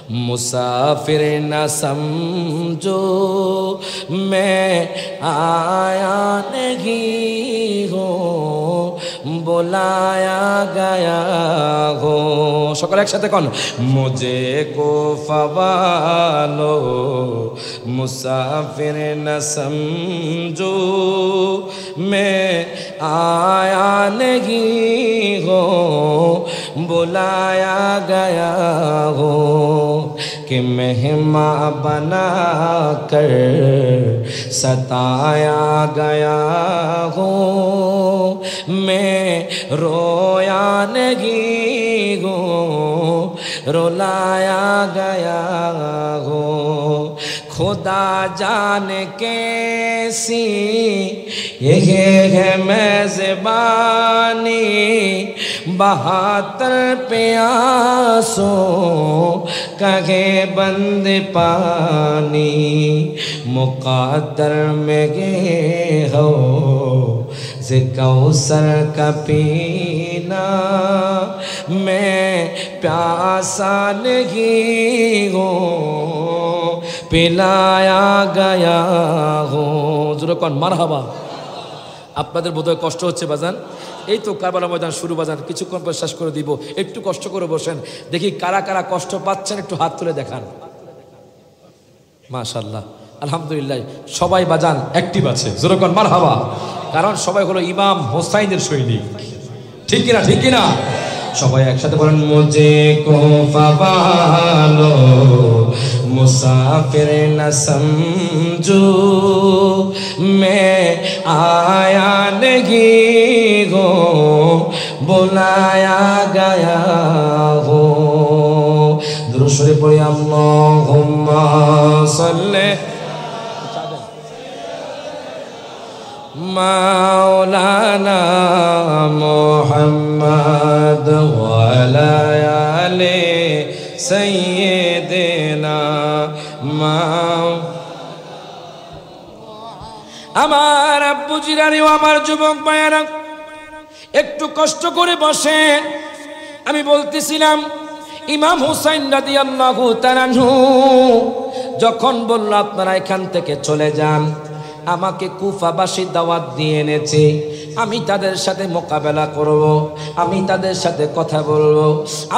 मुसाफिर न समझो मैं आया नहीं हो बुलाया गया हो সকলে একসাথে কোন मुझे को फवालो मुसाफिर न समझो मैं आया नहीं हो बुलाया गया हो कि मेहमा बना कर सताया गया हो मैं रोया नहीं हो रुलाया गया हो खुदा जाने कैसी ये है मेज़बानी 72 प्यासों कहे बंद पानी मुक़द्दर में गे हो से कौसर का पीना मैं प्यासा नहीं हो पिलाया गया हो জোরে কোন মারহাবা আপনাদের বোধহয় কষ্ট হচ্ছে বাজান এই তো কারবালা ময়দান শুরু বাজান কিছুক্ষণ পর শেষ করে দিব একটু কষ্ট করে বসেন দেখি কারা কারা কষ্ট পাচ্ছেন একটু হাত তুলে দেখান মাশাআল্লাহ আলহামদুলিল্লাহ সবাই বাজান অ্যাক্টিভ আছে জোরে কোন মারহাবা কারণ সবাই হলো ইমাম হোসাইনের সৈনিক ঠিক কিনা ঠিক কিনা সবাই একসাথে বলেন মুঝে কো ফাবালো मुसाफिर न समझो मैं आया नहीं हो बुलाया गया हो दुरूद शरीफ पढ़िए अल्लाहुम्मा सल्ले मौलाना मुहम्मद वाला आले सैयदना আমার আব্বু জিরানি ও আমার যুবক ভাইয়েরা একটু কষ্ট করে বসেন আমি বলতেছিলাম ইমাম হুসাইন রাদিয়াল্লাহু তাআলা যখন বলল আপনারা এখান থেকে চলে যান আমাকে কুফাবাসী দাওয়াত দিয়ে এনেছে আমি তাদের সাথে মোকাবেলা করব আমি তাদের সাথে কথা বলবো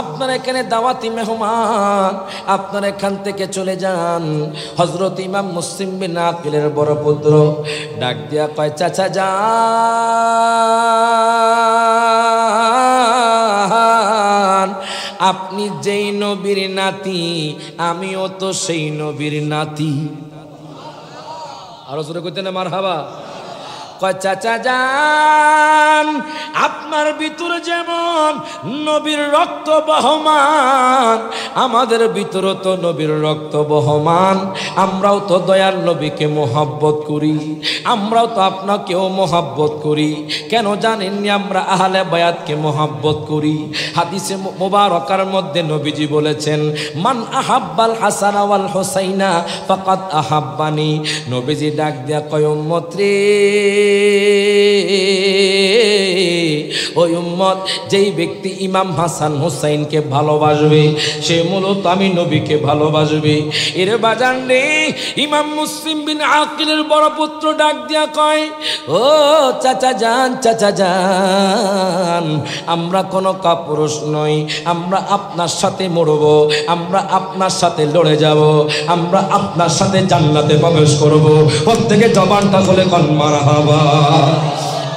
আপনারা এখানে দাওয়াতি মেহমান আপনারা এখান থেকে চলে যান হযরত ইমাম মুসলিম বিন আকিলের বড় পুত্র ডাক দিয়া কয় চাচা যান আপনি যেই নবীর নাতি আমিও তো সেই নবীর নাতি আরো জোরে কইতে না মারহাবা কয় চাচা যান, আপনার ভিতরে যেমন নবীর রক্ত বহমান, আমাদের ভিতরে তো নবীর রক্ত বহমান। আমরাও তো দয়ার নবীকে মোহাব্বত করি, আমরাও তো আপনাকেও মোহাব্বত করি। কেন জানেননি আমরা আহলে বায়াতকে মোহাব্বত করি? হাদিসে মুবারকার মধ্যে নবীজি বলেছেন, মান আহাব্বাল হাসান ওয়াল হুসাইনা ফাকাদ আহাব্বানি। নবীজি ডাক দেয়া কয় উম্মত রে, ওই উম্মত যেই ব্যক্তি ইমাম হাসান হুসাইনকে ভালোবাসবে সে মূলত আমি নবীকে ভালোবাসবে। এর বাজার নেই। ইমাম মুসলিম বিন আকিলের বড় পুত্র ডাক দিয়া কয়, ও চাচা যান, চাচা যান, আমরা কোনো কাপুরুষ নই, আমরা আপনার সাথে মরব, আমরা আপনার সাথে লড়ে যাব, আমরা আপনার সাথে জান্নাতে প্রবেশ করব। প্রত্যেকে জবানটা বলে কোন মারহাবা।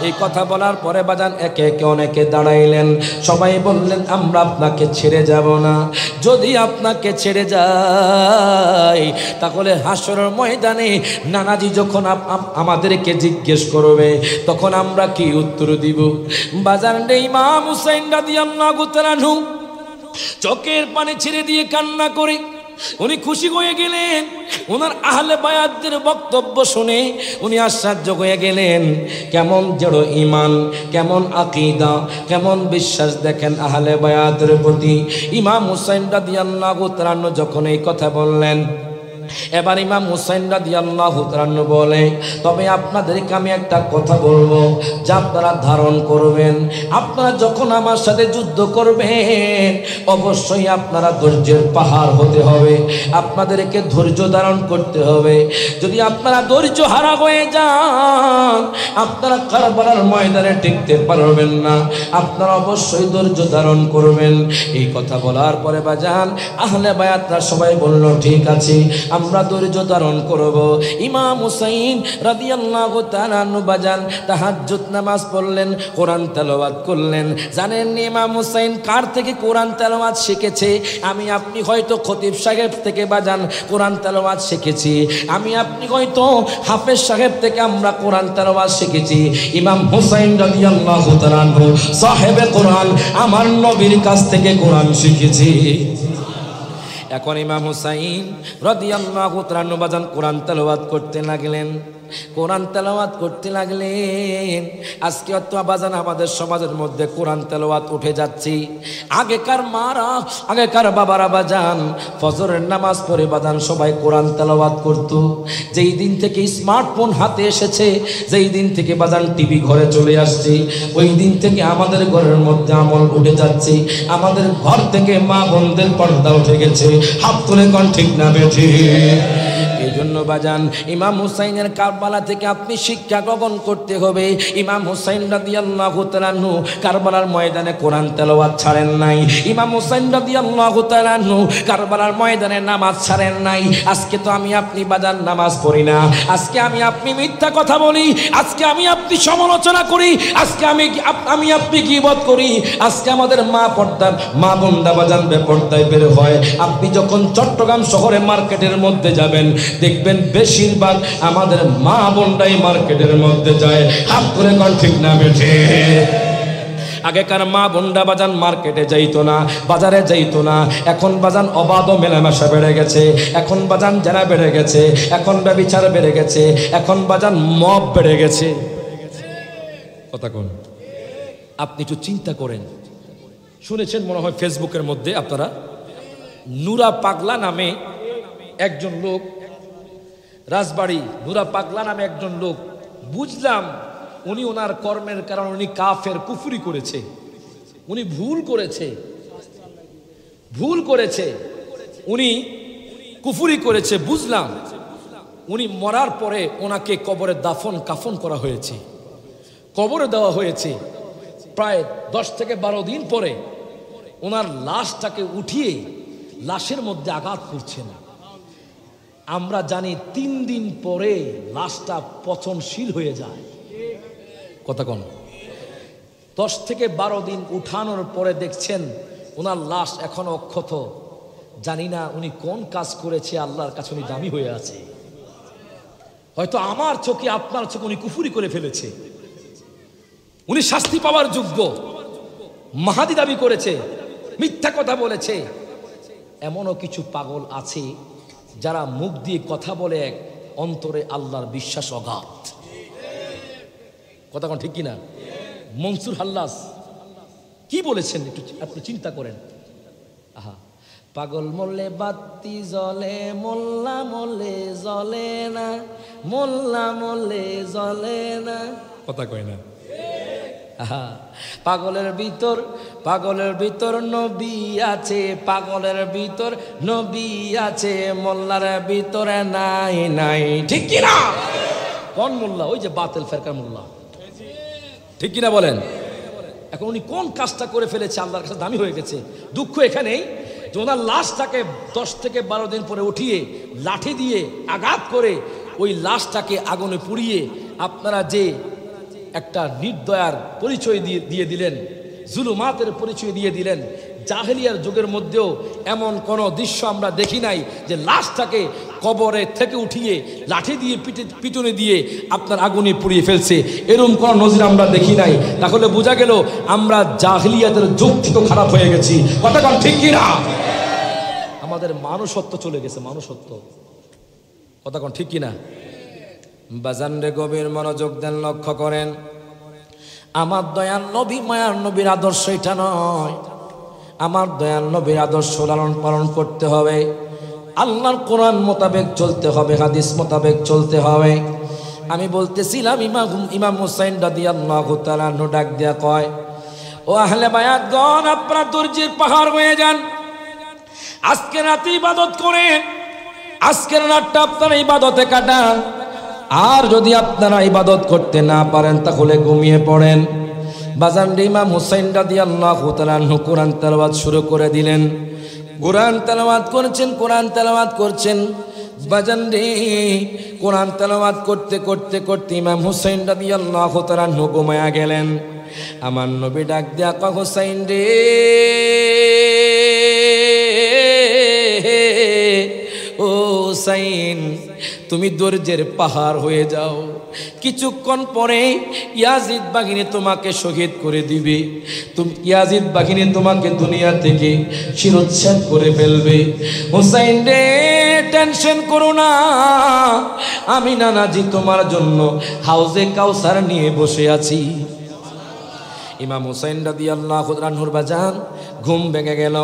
এই কথা বলার পরে বাজান একে একে অনেকে দাঁড়াইলেন, সবাই বললেন আমরা আপনাকে ছেড়ে যাব না। যদি আপনাকে ছেড়ে যাই তাহলে হাসরের ময়দানে নানাজি যখন আমাদেরকে জিজ্ঞেস করবে তখন আমরা কি উত্তর দিব? বাজান রে, ইমাম হুসাইন রাদিয়াল্লাহু তাআলা আনহু চোখের পানি ছেড়ে দিয়ে কান্না করে উনি খুশি হয়ে গেলেন। ওনার আহলে বায়াতদের বক্তব্য শুনে উনি আশ্চর্য হয়ে গেলেন। কেমন জড় ঈমান, কেমন আকীদা, কেমন বিশ্বাস দেখেন আহলে বায়াতের প্রতি। ইমাম হুসাইন রাদিয়াল্লাহু তাআলা যখন এই কথা বললেন, এবার ইমাম হুসাইন রাদিয়াল্লাহু তাআলা বলে, তবে আপনাদেরকে আমি একটা কথা বলবো যা আপনারা ধারণ করবেন। আপনারা যখন আমার সাথে যুদ্ধ করবেন অবশ্যই আপনারা ধৈর্যের পাহাড় হতে হবে, আপনাদেরকে ধৈর্য ধারণ করতে হবে। যদি আপনারা ধৈর্য হারা হয়ে যান আপনারা কারবালার ময়দানে টিকতে পারবেন না, আপনারা অবশ্যই ধৈর্য ধারণ করবেন। এই কথা বলার পরে বাজান আহলে বায়াতরা সবাই বলল ঠিক আছে, আমরা ধৈর্য ধারণ করব। ইমাম হুসাইন রাদিয়াল্লাহু তাআলা আনহু বাজান তাহাজ্জুদ নামাজ পড়লেন, কোরআন তেলাওয়াত করলেন। জানেন ইমাম হুসাইন কার থেকে কোরআন তেলাওয়াত শিখেছে? আমি আপনি হয়তো খতিব সাহেব থেকে বাজান কোরআন তেলাওয়াত শিখেছি, আমি আপনি হয়তো হাফেজ সাহেব থেকে আমরা কোরআন তেলাওয়াত শিখেছি। ইমাম হুসাইন রাদিয়াল্লাহু তাআলা আনহু সাহেবে কোরআন আমার নবীর কাছ থেকে কোরআন শিখেছি। এখন ইমাম হুসাইন রাদিয়াল্লাহু তাআলা বাজান কোরআন তেলাওয়াত করতে লাগলেন, কোরআন তেলাওয়াত করতে লাগলেন। আজকে তো বাজান আমাদের সমাজের মধ্যে কোরআন তেলাওয়াত উঠে যাচ্ছে। আগেকার মারা, আগেকার বাবারা বাজান ফজরের নামাজ পড়ে বাজান সবাই কোরআন তেলাওয়াত করত। যেই দিন থেকে স্মার্টফোন হাতে এসেছে, যেই দিন থেকে বাজান টিভি ঘরে চলে আসছে, ওই দিন থেকে আমাদের ঘরের মধ্যে আমল উঠে যাচ্ছে। আমাদের ঘর থেকে মা বোনদের পর্দা উঠে গেছে। হাত তুলে কোন ঠিক না বেঠি? এই জন্য বাজান ইমাম হুসাইনের কারবালা থেকে আপনি শিক্ষা গ্রহণ করতে হবে। ইমাম হুসাইন রাদিয়াল্লাহু তাআলা আনহু কারবালার ময়দানে কোরআন তেলাওয়াত ছাড়েন নাই। ইমাম হুসাইন রাদিয়াল্লাহু তাআলা আনহু কারবালার ময়দানে নামাজ ছাড়েন নাই। আজকে তো আমি আপনি বাজান নামাজ পড়ি না, আজকে আমি আপনি মিথ্যা কথা বলি, আজকে আমি আপনি সমালোচনা করি, আজকে আমি আপনি গীবত করি, আজকে আমাদের মা বোনরা বাজান বেপরদায় বের হয়। আপনি যখন চট্টগ্রাম শহরে মার্কেটের মধ্যে যাবেন দেখবেন বেশিরভাগ আমাদের মা বোনরাই মার্কেটের মধ্যে যায়। হাত করে কোন ঠিক না বেঠে? আগেকার মা বোনরা বাজান মার্কেটে যাইতো না, বাজারে যাইতো না। এখন বাজান অবাধ মেলামেশা বেড়ে গেছে, এখন বাজান জেনা বেড়ে গেছে, এখন ব্যভিচার বেড়ে গেছে, এখন বাজান মব বেড়ে গেছে। কথা কোন? আপনি একটু চিন্তা করেন। শুনেছেন মনে হয় ফেসবুকের মধ্যে আপনারা, নুরা পাগলা নামে একজন লোক, রাজবাড়ি নুরা পাগলা নামে একজন লোক, বুঝলাম উনি ওনার কর্মের কারণে উনি কাফের, কুফরি করেছে, উনি ভুল করেছে, উনি কুফরি করেছে। বুঝলাম উনি মরার পরে ওনাকে কবরে কাফন করা হয়েছে, কবরে দেওয়া হয়েছে। প্রায় 10 থেকে 12 দিন পরে ওনার লাশটাকে উঠিয়ে লাশের মধ্যে আঘাত করছেন। আমরা জানি 3 দিন পরে লাশটা পচনশীল হয়ে যায়। কথা কোন? 10 থেকে 12 দিন উঠানোর পরে দেখছেন ওনার লাশ এখনো অক্ষত। জানি না উনি কোন কাজ করেছে, আল্লাহর কাছে উনি দামি হয়ে আছে। হয়তো আমার চোখে আপনার চোখে উনি কুফরি করে ফেলেছে, উনি শাস্তি পাওয়ার যোগ্য, মাহাদি দাবি করেছে, মিথ্যা কথা বলেছে। এমনও কিছু পাগল আছে যারা মুখ দিয়ে কথা বলে, এক অন্তরে আল্লাহর বিশ্বাস অগাধ। কথা কোন ঠিক কিনা? মনসুর হাল্লাস কি বলেছেন একটু আপনি চিন্তা করেন। আহা, পাগল মরলে বাতি জ্বলে, মোল্লা মরলে জ্বলে না, মোল্লা মরলে জ্বলে না। কথা কয় না? আহা, পাগলের ভিতর নবী আছে, পাগলের ভিতর নবী আছে, মোল্লার ভিতরে নাই নাই। ঠিক কিনা? কোন মোল্লা? ওই যে বাতিল ফেরকার মোল্লা। ঠিক কিনা বলেন? এখন উনি কোন কাজটা করে ফেলেছে, আল্লাহর কাছে দামি হয়ে গেছে। দুঃখ এখানেই যে ওনার লাশটাকে 10 থেকে 12 দিন পরে উঠিয়ে লাঠি দিয়ে আঘাত করে ওই লাশটাকে আগুনে পুড়িয়ে আপনারা যে একটা নির্দয়ার পরিচয় দিয়ে দিলেন, জুলুমাতের পরিচয় দিয়ে দিলেন। জাহেলিয়ার যুগের মধ্যেও এমন কোনো দৃশ্য আমরা দেখি নাই যে লাশটাকে কবরে থেকে উঠিয়ে লাঠি দিয়ে পিটুনি দিয়ে আপনার আগুনে পুড়িয়ে ফেলছে, এরকম কোনো নজির আমরা দেখি নাই। তাহলে বোঝা গেল আমরা জাহেলিয়াতের যুগ থেকে খারাপ হয়ে গেছি। কথা কোন ঠিক কিনা? আমাদের মানুষত্ব চলে গেছে, মানুষত্ব। কথা কোন ঠিক কিনা? বাজান রে, গভীর মনোযোগ দেন, লক্ষ্য করেন। আমার দয়াল নবী, মায়ার নবীর আদর্শ এটা নয়। আমার দয়াল নবীর আদর্শ লালন পালন করতে হবে, আল্লাহর কোরআন মোতাবেক চলতে হবে, হাদিস মোতাবেক চলতে হবে। আমি বলতেছিলাম ইমাম হুসাইন রাদিয়াল্লাহু তাআলা আনহু ডাক দিয়া কয়, ও আহলে বায়াতগণ, আপনারা ধৈর্যের পাহাড় হয়ে যান। আজকে রাতে ইবাদত করেন, আজকের রাতটা আপনারা ইবাদতে কাটান। আর যদি আপনারা ইবাদত করতে না পারেন তাহলে ঘুমিয়ে পড়েন। বাজান রে, ইমাম হুসাইন রাদিয়াল্লাহু তাআলা আনহু কোরআন তেলাওয়াত শুরু করে দিলেন। কোরআন তেলাওয়াত করছেন। বাজান রে, কোরআন তেলাওয়াত করতে ইমাম হুসাইন রাদিয়াল্লাহু তাআলা আনহু ঘুমায়া গেলেন। আমার নবী ডাক দিয়া কয়, হুসাইন রে, ও হুসাইন, তুমি ধৈর্যের পাহাড় হয়ে যাও। কিছুক্ষণ পরে ইয়াজিদ বাহিনী তোমাকে শহীদ করে দিবে। ইয়াজিদ বাহিনী তোমাকে দুনিয়া থেকে শিরোচ্ছেদ করে ফেলবে। হুসাইন রে, টেনশন করো না, আমি নানাজি তোমার জন্য হাউজে কাউসার নিয়ে বসে আছি। ইমাম হুসাইন রাদিয়াল্লাহু আনহুর বাজান ঘুম ভেঙে গেল।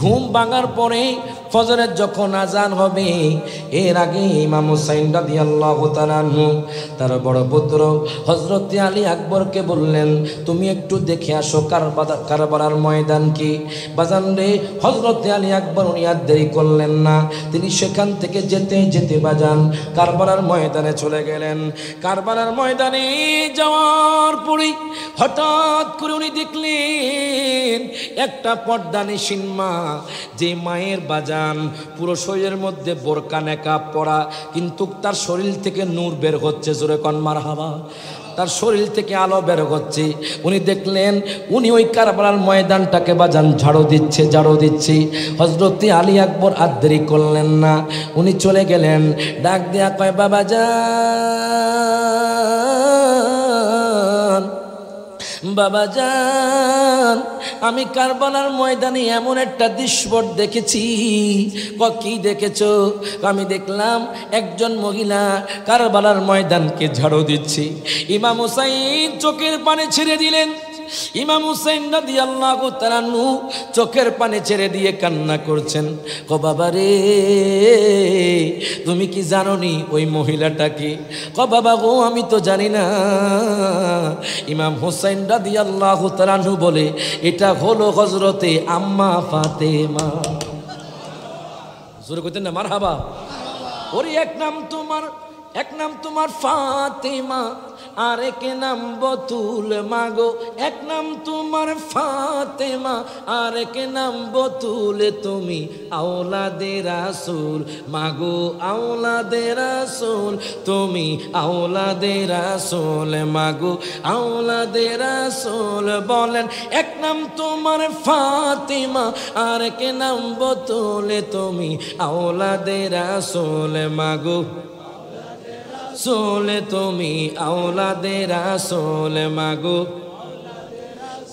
ঘুম ভাঙার পরে ফজরের যখন আজান হবে, এর আগে ইমাম হুসাইন রাদিয়াল্লাহু তাআলা আনহু তার বড় পুত্র হযরত আলী আকবরকে বললেন, তুমি একটু দেখে আসো কারবালার ময়দান কি। বাজান রে, হযরত আলী আকবর উনি আর দেরি করলেন না, তিনি সেখান থেকে যেতে বাজান কারবালার ময়দানে চলে গেলেন। কারবালার ময়দানে যাওয়ার পরে হঠাৎ করে উনি দেখলেন একটা পর্দানিসীন মা, যে মায়ের বাজান পুরো শরীরের মধ্যে বোরকা নেকাব পরা, কিন্তু তার শরীর থেকে নূর বের হচ্ছে। জোরে কোন মারহাবা। তার শরীর থেকে আলো বের হচ্ছে। উনি দেখলেন উনি ওই কারবালার ময়দানটাকে বাজান ঝাড়ু দিচ্ছে। হযরত আলী আকবর আর দেরি করলেন না, উনি চলে গেলেন। ডাক দেয়া কয়, বাবা যান, আমি কারবালার ময়দানে এমন একটা দৃশ্য দেখেছি। কি দেখেছো? আমি দেখলাম একজন মহিলা কারবালার ময়দানকে ঝাড়ু দিচ্ছে। ইমাম হুসাইন চোখের পানি ছেড়ে দিলেন। ইমাম হুসাইন রাদিয়াল্লাহু তাআলা আনহু চোখের পানি ছেড়ে দিয়ে কান্না করছেন। ও বাবা রে, তুমি কি জানো নি ওই মহিলাটাকে? ও বাবা গো, আমি তো জানি না। ইমাম হুসাইন রাদিয়াল্লাহু তাআলা আনহু বলে, এটা হলো হযরতে আম্মা ফাতেমা। জোরে কইতেন না মারহাবা। ওরে এক নাম তোমার ফাতেমা, আর এক নাম বতুল মাগো। এক নাম তোমার ফাতেমা, আর এক নাম বতুল। তুমি আওলাদে রাসূল মাগো, আওলাদে রাসূল। তুমি আওলাদে রাসূল মাগো, আওলাদে রাসূল। বলেন, এক নাম তোমার ফাতেমা, আর এক নাম বতুল। তুমি আওলাদে রাসূল মাগো। সোলে তুমি আওলাদে রাসূল মাগো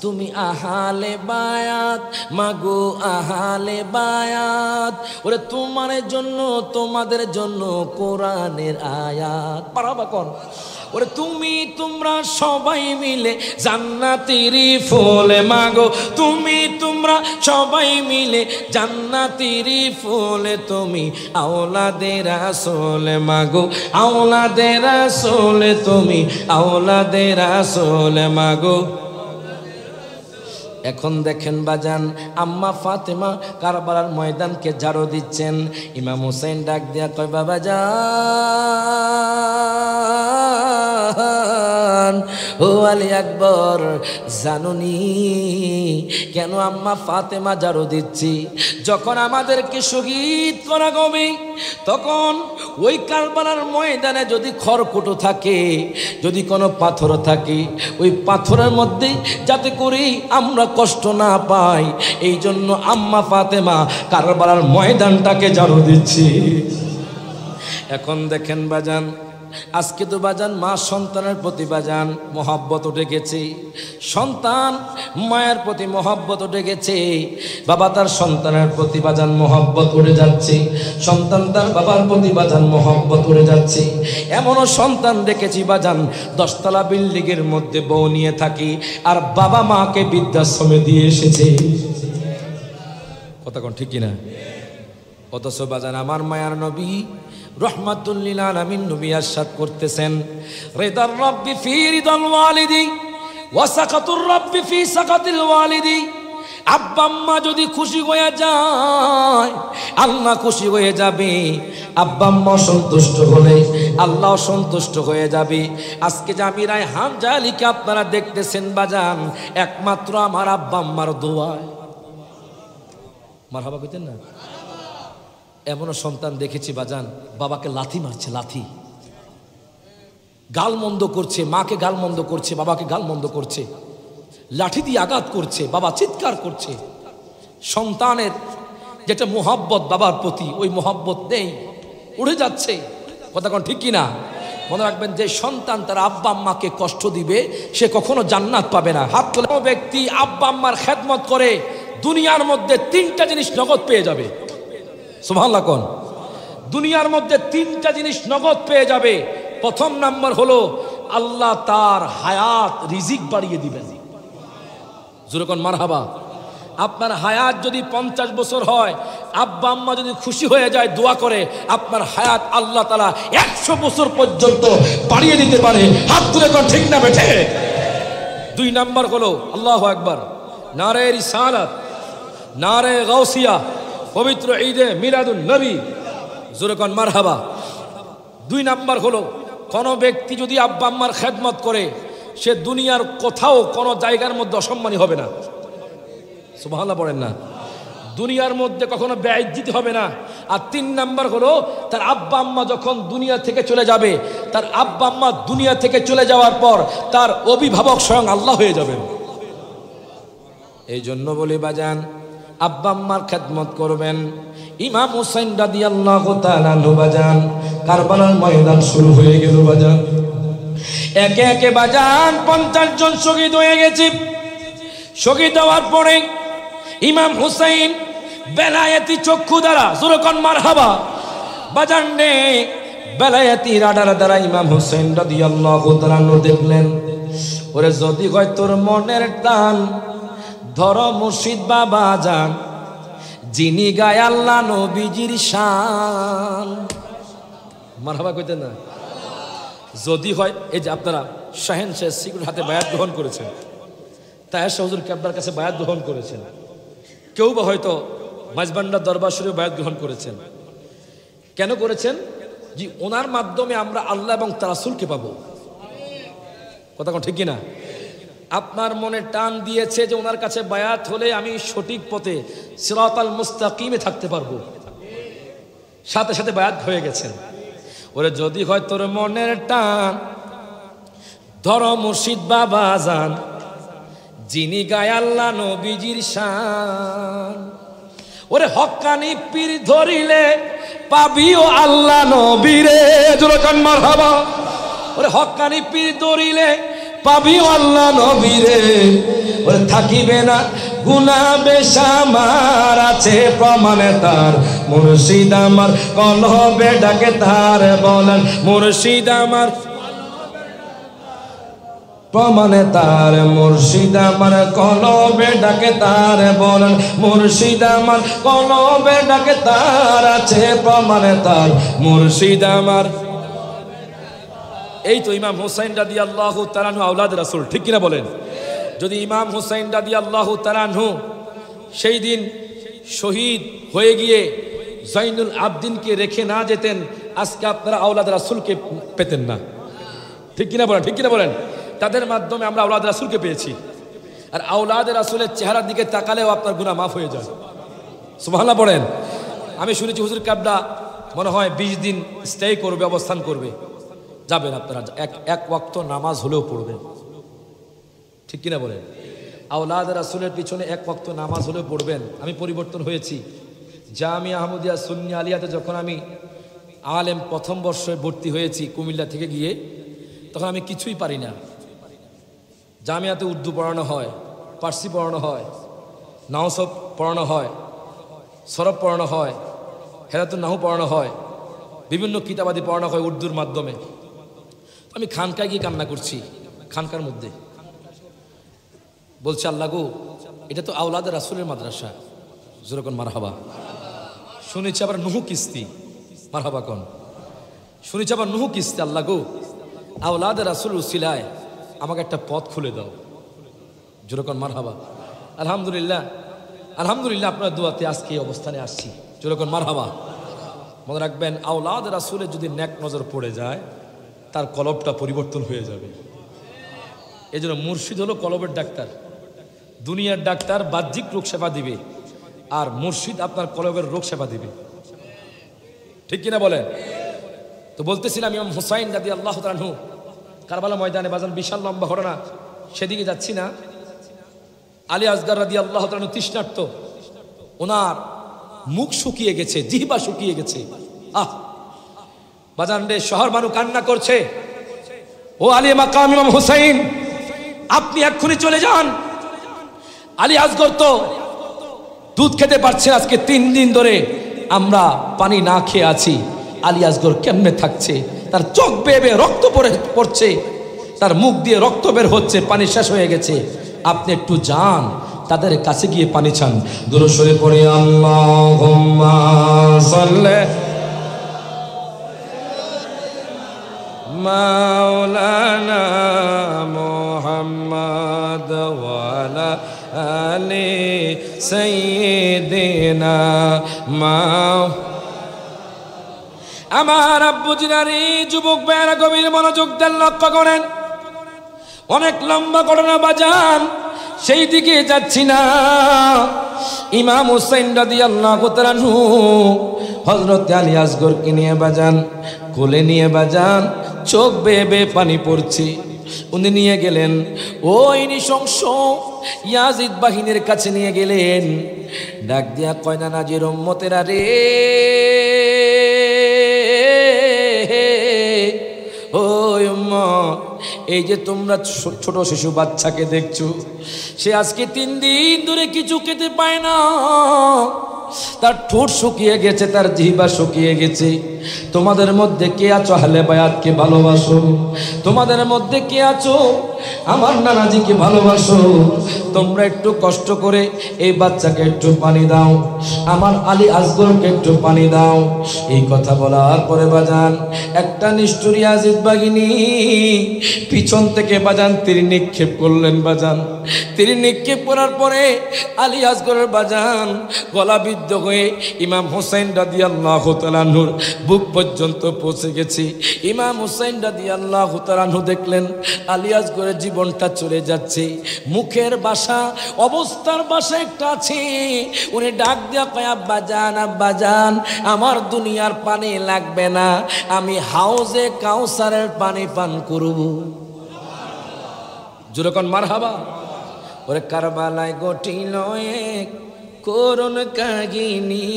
তুমি আহালে বায়াত মাগো আহালে বায়াত ওরে তোমার জন্য তোমাদের জন্য কোরআনের আয়াত পারাবা কোন ওরে তুমি তোমরা সবাই মিলে জান্নাতেরই ফুল মাগো তুমি তোমরা সবাই মিলে জান্নাতেরই ফুল তুমি আওলাদে রাসূল মাগো আওলাদে রাসূল তুমি আওলাদে রাসূল মাগো এখন দেখেন বাজান আম্মা ফাতেমা কারবালার ময়দানকে ঝাড়ু দিচ্ছেন ইমাম হুসাইন ডাক দিয়া কয় বাবা জান ও আলী আকবর জানুনি কেন আম্মা ফাতেমা ঝাড়ু দিচ্ছি যখন আমাদেরকে শহীদ করা হবে তখন ওই কারবালার ময়দানে যদি খড়কুটো থাকে যদি কোনো পাথর থাকে ওই পাথরের মধ্যে যাতে করে আমরা কষ্ট না পাই এই জন্য আম্মা ফাতেমা কারবালার ময়দানটাকে ঝাড়ু দিচ্ছি এখন দেখেন বাজান আজকে তো বাজান মা সন্তানের প্রতি বাজান মহব্বত উঠে গেছে সন্তান মায়ের প্রতি মহব্বত উঠে গেছে বাবা তার সন্তানের প্রতি বাজান মহব্বত উঠে যাচ্ছে সন্তান তার বাবার প্রতি বাজান মহব্বত উঠে যাচ্ছে এমনও সন্তান দেখেছি বাজান 10 তলা বিল্ডিংয়ের মধ্যে বউ নিয়ে থাকি আর বাবা মাকে বৃদ্ধাশ্রমে দিয়ে এসেছে কথা কোন ঠিক কিনা অথচ বাজান আমার মায়ার নবী রহমাতুল লিল আলামিন নবী ইরশাদ করতেছেন রিদার রাব্বি ফি রিদাল ওয়ালিদি ওয়া সাকাতুর রাব্বি ফি সাকাতিল ওয়ালিদি আব্বা আম্মা যদি খুশি হয়ে যায় আল্লাহ খুশি হয়ে যাবে আব্বা আম্মা সন্তুষ্ট হলে আল্লাহ সন্তুষ্ট হয়ে যাবে আজকে যে আমি রায়হান জালিকে আপনারা দেখতেছেন বাজান একমাত্র আমার আব্বা আম্মার দোয়ায় মারহাবা কইতেন না এমনও সন্তান দেখেছি বাজান বাবাকে লাথি মারছে লাথি গালমন্দ করছে মাকে গালমন্দ করছে বাবাকে গালমন্দ করছে লাঠি দিয়ে আঘাত করছে বাবা চিৎকার করছে সন্তানের যেটা মোহাব্বত বাবার প্রতি ওই মোহাব্বত নেই উড়ে যাচ্ছে কথা কোন ঠিক কিনা মনে রাখবেন যে সন্তান তার আব্বা আম্মাকে কষ্ট দিবে সে কখনো জান্নাত পাবে না হাত তোলা ব্যক্তি আব্বা আম্মার খেদমত করে দুনিয়ার মধ্যে 3টা জিনিস নগদ পেয়ে যাবে সুবহানাল্লাহ কোন দুনিয়ার মধ্যে 3টা জিনিস নগদ পেয়ে যাবে প্রথম নাম্বার হলো আল্লাহ তার হায়াত রিজিক বাড়িয়ে দিবেন জোরে কোন মারহাবা আপনার হায়াত যদি 50 বছর হয় আব্বা আম্মা যদি খুশি হয়ে যায় দোয়া করে আপনার হায়াত আল্লাহ তাআলা 100 বছর পর্যন্ত বাড়িয়ে দিতে পারে হাত তুলে কোন ঠিক না বেঠে 2 নাম্বার হলো আল্লাহু আকবার নারে রিসালাত নারে গাউসিয়া পবিত্র ঈদে মিলাদুন নবী জোরে কোন মারহাবা 2 নাম্বার হলো কোন ব্যক্তি যদি আব্বা আম্মার খেদমত করে সে দুনিয়ার কোথাও কোন জায়গার মধ্যে অসম্মানী হবে না সুবহানাল্লাহ বলেন না দুনিয়ার মধ্যে কখনো বেইজ্জতি হবে না আর 3 নাম্বার হলো তার আব্বা আম্মা যখন দুনিয়া থেকে চলে যাবে তার আব্বা আম্মা দুনিয়া থেকে চলে যাওয়ার পর তার অভিভাবক স্বয়ং আল্লাহ হয়ে যাবেন এই জন্য বলি বাজান আব্বা আম্মার খেদমত করবেন ইমাম হুসাইন রাদিয়াল্লাহু তাআলা আনহু বাজান কারবালার ময়দান শুরু হয়ে গেল বাজান একে একে বাজান 50 জন শহীদ হয়ে গেছে শহীদ হওয়ার পরে ইমাম হুসাইন বেলায়েতি চক্ষু দ্বারা জোরে কোন মারহাবা বাজান নে বেলায়েতি রাডার দ্বারা ইমাম হুসাইন রাদিয়াল্লাহু তাআলা আনহু দেখলেন ওরে যদি হয় তোর মনের টান ধর মুর্শিদ বাবা জান যিনি গায় আল্লাহ নবীজির শান মারহাবা কইতেন না যদি হয় এই যে আপনারা শাহেন শেখ সিকুর হাতে বায়াত গ্রহণ করেছেন তাহের শাহ হুজুর কেবলার কাছে বায়াত গ্রহণ করেছেন কেউ বা হয়তো মাঝবান্ডার দরবার শরীফে বায়াত গ্রহণ করেছেন কেন করেছেন যে ওনার মাধ্যমে আমরা আল্লাহ এবং তার রাসূলকে পাবো কথা কোন ঠিক কিনা আপনার মনে টান দিয়েছে যে ওনার কাছে বায়াত হলে আমি সঠিক পথে সিরাতাল মুস্তাকিমে থাকতে পারবো সাথে সাথে বায়াত হয়ে গেছেন ওরে যদি হয় তোর মনের টান ধর মুর্শিদ বাবা জান যিনি গায় আল্লাহ নবীজির শান ওরে হক্কানি পীর ধরিলে পাবিও আল্লাহ নবীরে জোরে কান মারহাবা ওরে হক্কানি পীর দরিলে পাবি আল্লাহ নবীরে, ওরে থাকিবে না গুনাহ বেশামার, আছে প্রমাণে তার মুর্শিদ আমার কলবে ডাকে তার, বলেন মুর্শিদ আমার প্রমাণে তার, মুর্শিদ আমার কলবে ডাকে তার, বলেন মুর্শিদ আমার কলবে ডাকে তার, আছে প্রমাণে তার মুর্শিদ আমার। এই তো ইমাম হুসাইন রাদিয়াল্লাহু তাআলা আনহু আওলাদ রাসূল, ঠিক কিনা বলেন? যদি ইমাম হুসাইন রাদিয়াল্লাহু তাআলা আনহু সেই দিন শহীদ হয়ে গিয়ে জৈনুল আবদিনকে রেখে না যেতেন, আজকে আপনারা আওলাদ রাসূলকে পেতেন না, ঠিক কিনা বলেন? ঠিক কিনা বলেন? তাদের মাধ্যমে আমরা আওলাদ রাসূলকে পেয়েছি। আর আওলাদ রাসূলের চেহারার দিকে তাকালেও আপনার গুনাহ মাফ হয়ে যায়। সুবহানাল্লাহ বলেন। আমি শুনেছি হুজুর কাবলা মনে হয় 20 দিন স্টে করবে, অবস্থান করবে। যাবেন আপনারা, এক ওয়াক্ত নামাজ হলেও পড়বেন, ঠিক কিনা বলেন? আওলাদ রাসূলের পিছনে এক ওয়াক্ত নামাজ হলেও পড়বেন। আমি পরিবর্তন হয়েছি। জামিয়া আহমদিয়া সুন্নি আলিয়াতে যখন আমি আলেম প্রথম বর্ষে ভর্তি হয়েছি কুমিল্লা থেকে গিয়ে, তখন আমি কিছুই পারি না। জামিয়াতে উর্দু পড়ানো হয়, পার্সি পড়ানো হয়, নাওসব পড়ানো হয়, সরব পড়ানো হয়, হেরাতুন নাহু পড়ানো হয়, বিভিন্ন কিতাবাদি পড়ানো হয় উর্দুর মাধ্যমে। আমি খানকায় গিয়ে কান্না করছি, খানকার মধ্যে বলছে আল্লাহ গো, এটা তো আওলাদ রাসূলের মাদ্রাসা, যেরকম মারহাবা। শুনেছি আবার নুহু কিস্তি, মারহাবা কোন শুনেছি আবার নুহু কিস্তি। আল্লাহ গো, আওলাদ রাসূল উসিলায় আমাকে একটা পথ খুলে দাও, যেরকম মারহাবা। আলহামদুলিল্লাহ, আলহামদুলিল্লাহ আপনার দোয়াতে আজকে এই অবস্থানে আসছি, যেরকম মারহাবা। মনে রাখবেন, আওলাদ রাসূলের যদি নেক নজর পড়ে যায়, তার কলবটা পরিবর্তন হয়ে যাবে। এই জন্য মুর্শিদ হলো কলবের ডাক্তার। দুনিয়ার ডাক্তার বাহ্যিক রোগ সেবা দিবে, আর মুর্শিদ আপনার কলবের রোগ সেবা দিবে, ঠিক কিনা বলেন? তো বলতেছিলাম ইমাম হুসাইন রাদিয়াল্লাহু তাআলা আনহু কারবালা ময়দানে, বাজান বিশাল লম্বা ঘটনা, সেদিকে যাচ্ছি না। আলী আসগার রাদিয়াল্লাহু তাআলা আনহু তৃষ্ণার্ত, ওনার মুখ শুকিয়ে গেছে, জিহ্বা শুকিয়ে গেছে। বাজান রে, শহর মানুষ কান্না করছে, ও আলী মাকাম ইমাম হুসাইন, আপনি এক্ষুনি চলে যান। আলী আসগর তো দুধ খেতে পারছে, আজকে 3 দিন ধরে আমরা পানি না খেয়ে আছি। আলী আসগর কেমনে থাকছে? তার চোখ বেয়ে রক্ত পড়ছে, তার মুখ দিয়ে রক্ত বের হচ্ছে, পানি শেষ হয়ে গেছে। আপনি একটু যান, তাদের কাছে গিয়ে পানি চান। দুরূদ শরীফ পড়ে আল্লাহুম্মা সাল্লি মাওলানা মুহাম্মদ ওয়া আলা আলি সাইয়্যিদিনা আমার আব্বুজিনারি যুবক ভাইয়েরা গভীর মনোযোগ দেন, লক্ষ্য করেন। অনেক লম্বা ঘটনা বাজান, সেই দিকে যাচ্ছি না। ইমাম হুসাইন রাদিয়াল্লাহু তাআলা আনহু হযরত আলী আসগরকে নিয়ে বাজান, কোলে নিয়ে বাজান, চোখ বেয়ে বেয়ে পানি পড়ছে। উনি নিয়ে গেলেন ওই নৃশংস ইয়াজিদ বাহিনীর কাছে নিয়ে গেলেন। ডাক দিয়া কয়, না নাজির উম্মতেরা রে, ওই উম্মত, এই যে তোমরা ছোট শিশু বাচ্চাকে দেখছো, সে আজকে 3 দিন ধরে কিছু খেতে পায় না, তার ঠোঁট শুকিয়ে গেছে, তার জিহ্বা শুকিয়ে গেছে। তোমাদের মধ্যে কে আছো আহলে বায়াতকে ভালোবাসো? তোমাদের মধ্যে কে আছো আমার নানাজিকে ভালোবাসো? তোমরা একটু কষ্ট করে এই বাচ্চাকে একটু পানি দাও, আমার আলী আসগরকে একটু পানি দাও। এই কথা বলার পরে বাজান, একটা নিষ্ঠুর ইয়াজিদ বাহিনী পিছন থেকে বাজান তীর নিক্ষেপ করলেন। বাজান তীর নিক্ষেপ করার পরে আলী আসগরের বাজান গলা বিদ্ধ হয়ে ইমাম হুসাইন রাদিয়াল্লাহু তাআলা আনহুর বুক পর্যন্ত পৌঁছে গেছে। ইমাম হুসাইন রাদিয়াল্লাহু তাআলা আনহু দেখলেন আলী আসগরের জীবনটা চলে যাচ্ছে। মুখের ভাষা, অবস্থার ভাষা একটা আছে। উনি ডাক দিয়া কয়, আব্বাজান, আব্বাজান, আমার দুনিয়ার পানি লাগবে না, আমি হাউজে কাউসারের পানি পান করব। যেরকম মারহাবা। ওরে কারবালায় ঘটিল এক করুণ কাহিনী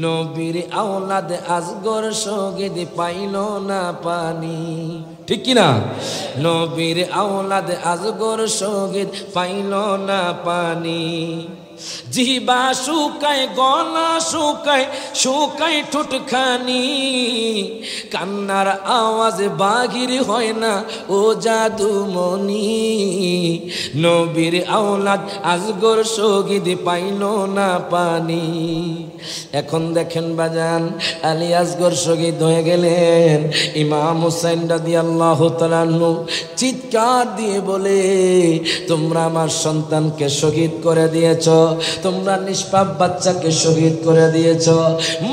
নবীর আওলাদ আসগর শহীদ পাইল না পানি ঠিক কি না নবীর আওলাদ আসগর শহীদ পাইল না পানি জিহ্বা শুকায় গলা শুকায় শুকায় ঠোঁটখানি কান্নার আওয়াজ বাহির হয় না ও জাদুমণি নবীর আওলাদ আসগর শহীদ পাইল না পানি এখন দেখেন বাজান আলী আসগর শহীদ হয়ে গেলেন ইমাম হুসাইন রাদিয়াল্লাহু তাআলা আনহু চিৎকার দিয়ে বলে তোমরা আমার সন্তানকে শহীদ করে দিয়েছো তোমরা নিষ্পাপ বাচ্চাকে শহীদ করে দিয়েছো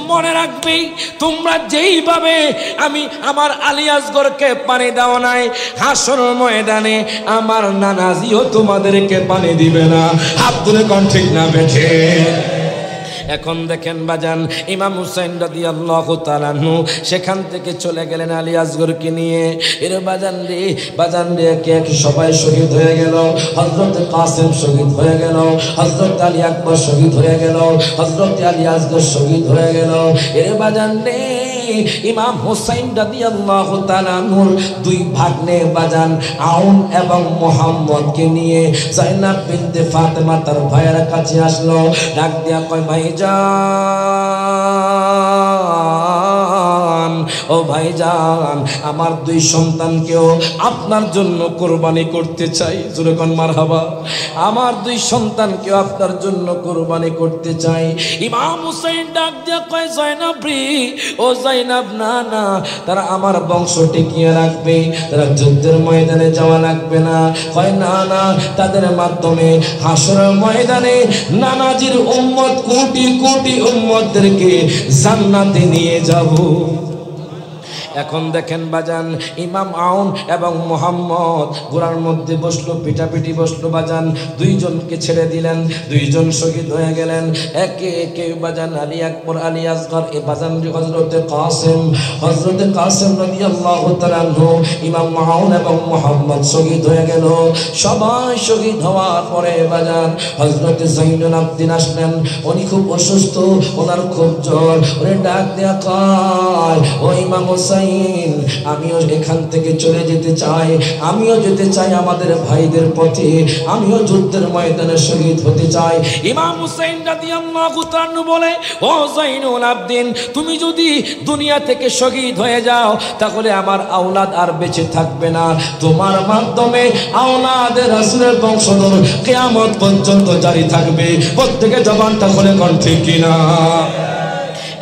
মনে রাখবে তোমরা যেইভাবে আমি আমার আলী আসগরকে পানি দাও নাই হাসর ময়দানে আমার নানাজিও তোমাদেরকে পানি দিবে না হাত তুলে কোন ঠিক না বেঠে এখন দেখেন বাজান ইমাম হুসাইন রাদিয়াল্লাহু তাআলা আনহু সেখান থেকে চলে গেলেন আলী আসগরকে নিয়ে এর বাজান রে একে একে সবাই শহীদ হয়ে গেল হযরত কাসেম শহীদ হয়ে গেল হযরত আলী আকবর শহীদ হয়ে গেল হযরত আলী আসগর শহীদ হয়ে গেল এর বাজান রে ইমাম হুসাইন রাদিয়াল্লাহু তাআলা আনহুর দুই ভাগ্নে বাজান আউন এবং মুহাম্মদকে নিয়ে যায়নাব বিনতে ফাতেমা তার ভাইয়ের কাছে আসলো ডাক দিয়া কয় ভাইজান ও ভাইজান আমার দুই সন্তানকেও আপনার জন্য কুরবানি করতে চাই জোরে কোন মারহাবা আমার দুই সন্তানকেও আপনার জন্য কুরবানি করতে চাই ইমাম হুসাইন ডাক দিয়া কয় যায়নাব রে ও যায়নাব না না তারা আমার বংশ টিকিয়ে রাখবে তারা যুদ্ধের ময়দানে যাওয়া লাগবে না কয় না না তাদের মাধ্যমে হাসরের ময়দানে নানাজির উম্মত কোটি কোটি উম্মতদেরকে জান্নাতে নিয়ে যাব এখন দেখেন বাজান ইমাম আউন এবং মুহাম্মদ ঘোড়ার মধ্যে বসলো পিটাপিটি বসলো বাজান দুইজনকে ছেড়ে দিলেন দুইজন শহীদ হয়ে গেলেন একে একে বাজান আলী আকবর আলী আসগর এ বাজান হযরতে কাসেম রাদিয়াল্লাহু তাআলা আনহু ইমাম আউন এবং মুহাম্মদ শহীদ হয়ে গেল সবাই শহীদ হওয়ার পরে বাজান হযরতে যাইনুল আবদিন আসলেন উনি খুব অসুস্থ ওনার খুব জ্বর ওরে ডাক দেয়া কয় ও ইমাম হুসাইন আমিও এখান থেকে চলে যেতে চাই আমিও যেতে চাই আমাদের ভাইদের পথে আমিও যুদ্ধের ময়দানে শহীদ হতে চাই ইমাম হুসাইন রাদিয়াল্লাহু তাআলা বলে ও যাইনুল আবদিন তুমি যদি দুনিয়া থেকে শহীদ হয়ে যাও তাহলে আমার আওলাদ আর বেঁচে থাকবে না তোমার মাধ্যমে আওলাদের রাসূলের বংশধর কিয়ামত পর্যন্ত জারি থাকবে প্রত্যেকে জবানটা খুলে কোন ঠিক কিনা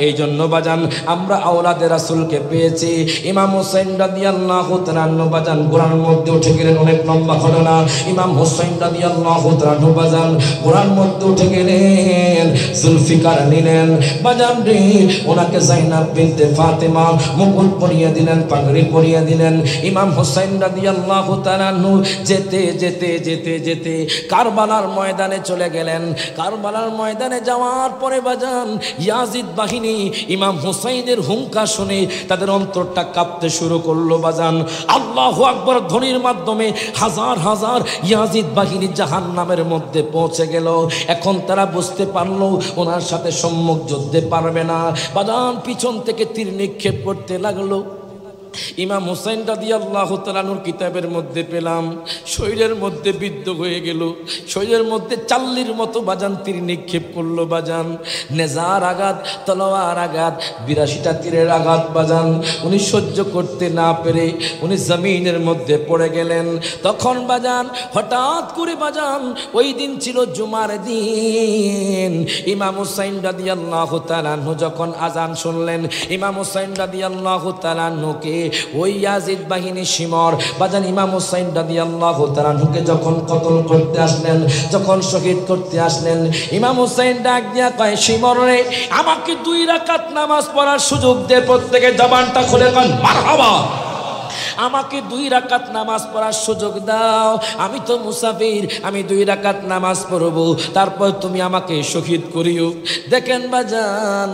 এই জন্য বাজান আমরা আওলাদে রাসূলকে পেয়েছি ইমাম হুসাইন রাদিয়াল্লাহু তাআলা বাজান ঘোড়ার মধ্যে উঠে গেলেন অনেক লম্বা ঘটনা ইমাম হুসাইন রাদিয়াল্লাহু তাআলা বাজান ঘোড়ার মধ্যে উঠে গেলেন জুলফিকার নিলেন বাজান রে ওনাকে যায়নাব বিনতে ফাতেমা মুকুট পরিয়ে দিলেন পাগড়ি পরিয়ে দিলেন ইমাম হুসাইন রাদিয়াল্লাহু তাআলা যেতে যেতে যেতে যেতে কারবালার ময়দানে চলে গেলেন কারবালার ময়দানে যাওয়ার পরে বাজান ইয়াজিদ বাহিনী ইমাম হুসাইনের হুঙ্কার শুনে তাদের অন্তরটা কাঁপতে শুরু করলো বাজান আল্লাহু আকবার ধ্বনির মাধ্যমে হাজার হাজার ইয়াজিদ বাহিনী জাহান্নামের মধ্যে পৌঁছে গেল এখন তারা বুঝতে পারলো ওনার সাথে সম্মুখ যুদ্ধে পারবে না বাজান পিছন থেকে তীর নিক্ষেপ করতে লাগলো ইমাম হুসাইন রাদিয়াল্লাহু তাআলা নূর কিতাবের মধ্যে পেলাম শরীরের মধ্যে বিদ্ধ হয়ে গেল শরীরের মধ্যে চাল্লির মতো বাজান তীর নিক্ষেপ করলো বাজান নেজার আঘাত তলোয়ার আঘাত 82টা তীরের আঘাত বাজান উনি সহ্য করতে না পেরে উনি জমিনের মধ্যে পড়ে গেলেন তখন বাজান হঠাৎ করে বাজান ওই দিন ছিল জুমার দিন ইমাম হুসাইন রাদিয়াল্লাহু তাআলা যখন আজান শুনলেন ইমাম হুসাইন রাদিয়াল্লাহু তাআলা ওই ইয়াজিদ বাহিনী শিমর বাজান ইমাম হুসাইন রাদিয়াল্লাহু তাআলা যখন কতল করতে আসলেন যখন শহীদ করতে আসলেন ইমাম হুসাইন ডাক দিয়া কয় শিমর রে আমাকে 2 রাকাত নামাজ পড়ার সুযোগ দে প্রত্যেকে জবানটা খুলে কন মারহাবা আমাকে 2 রাকাত নামাজ পড়ার সুযোগ দাও, আমি তো মুসাফির, আমি 2 রাকাত নামাজ পড়ব, তারপর তুমি আমাকে শহীদ করিও। দেখেন বাজান,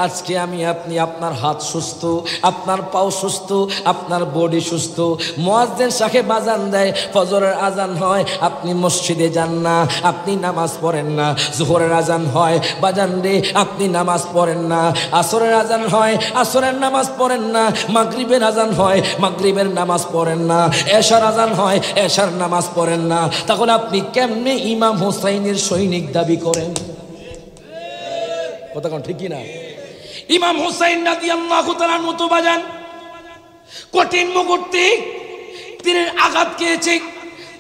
আজকে আমি আপনি, আপনার হাত সুস্থ, আপনার পাও সুস্থ, আপনার বডি সুস্থ, মুয়াজ্জিন সাহেব আজান দেয়, ফজরের আজান হয়, আপনি মসজিদে যান না, আপনি নামাজ পড়েন না। জোহরের আজান হয় বাজান রে, আপনি নামাজ পড়েন না। আসরের আজান হয়, আসরের নামাজ পড়েন না। মাগরিবের আজান হয়, মাগরিবের নামাজ পড়েন না। এশার আজান হয়, এশার নামাজ পড়েন না। তাহলে আপনি কেমনে ইমাম হোসাইনের সৈনিক দাবি করেন? কথা কোন ঠিক কি না? ইমাম হোসাইন রাদিয়াল্লাহু তাআলার মতো বাজান কঠিন মুহূর্তে তীরের আঘাত খেয়েছে,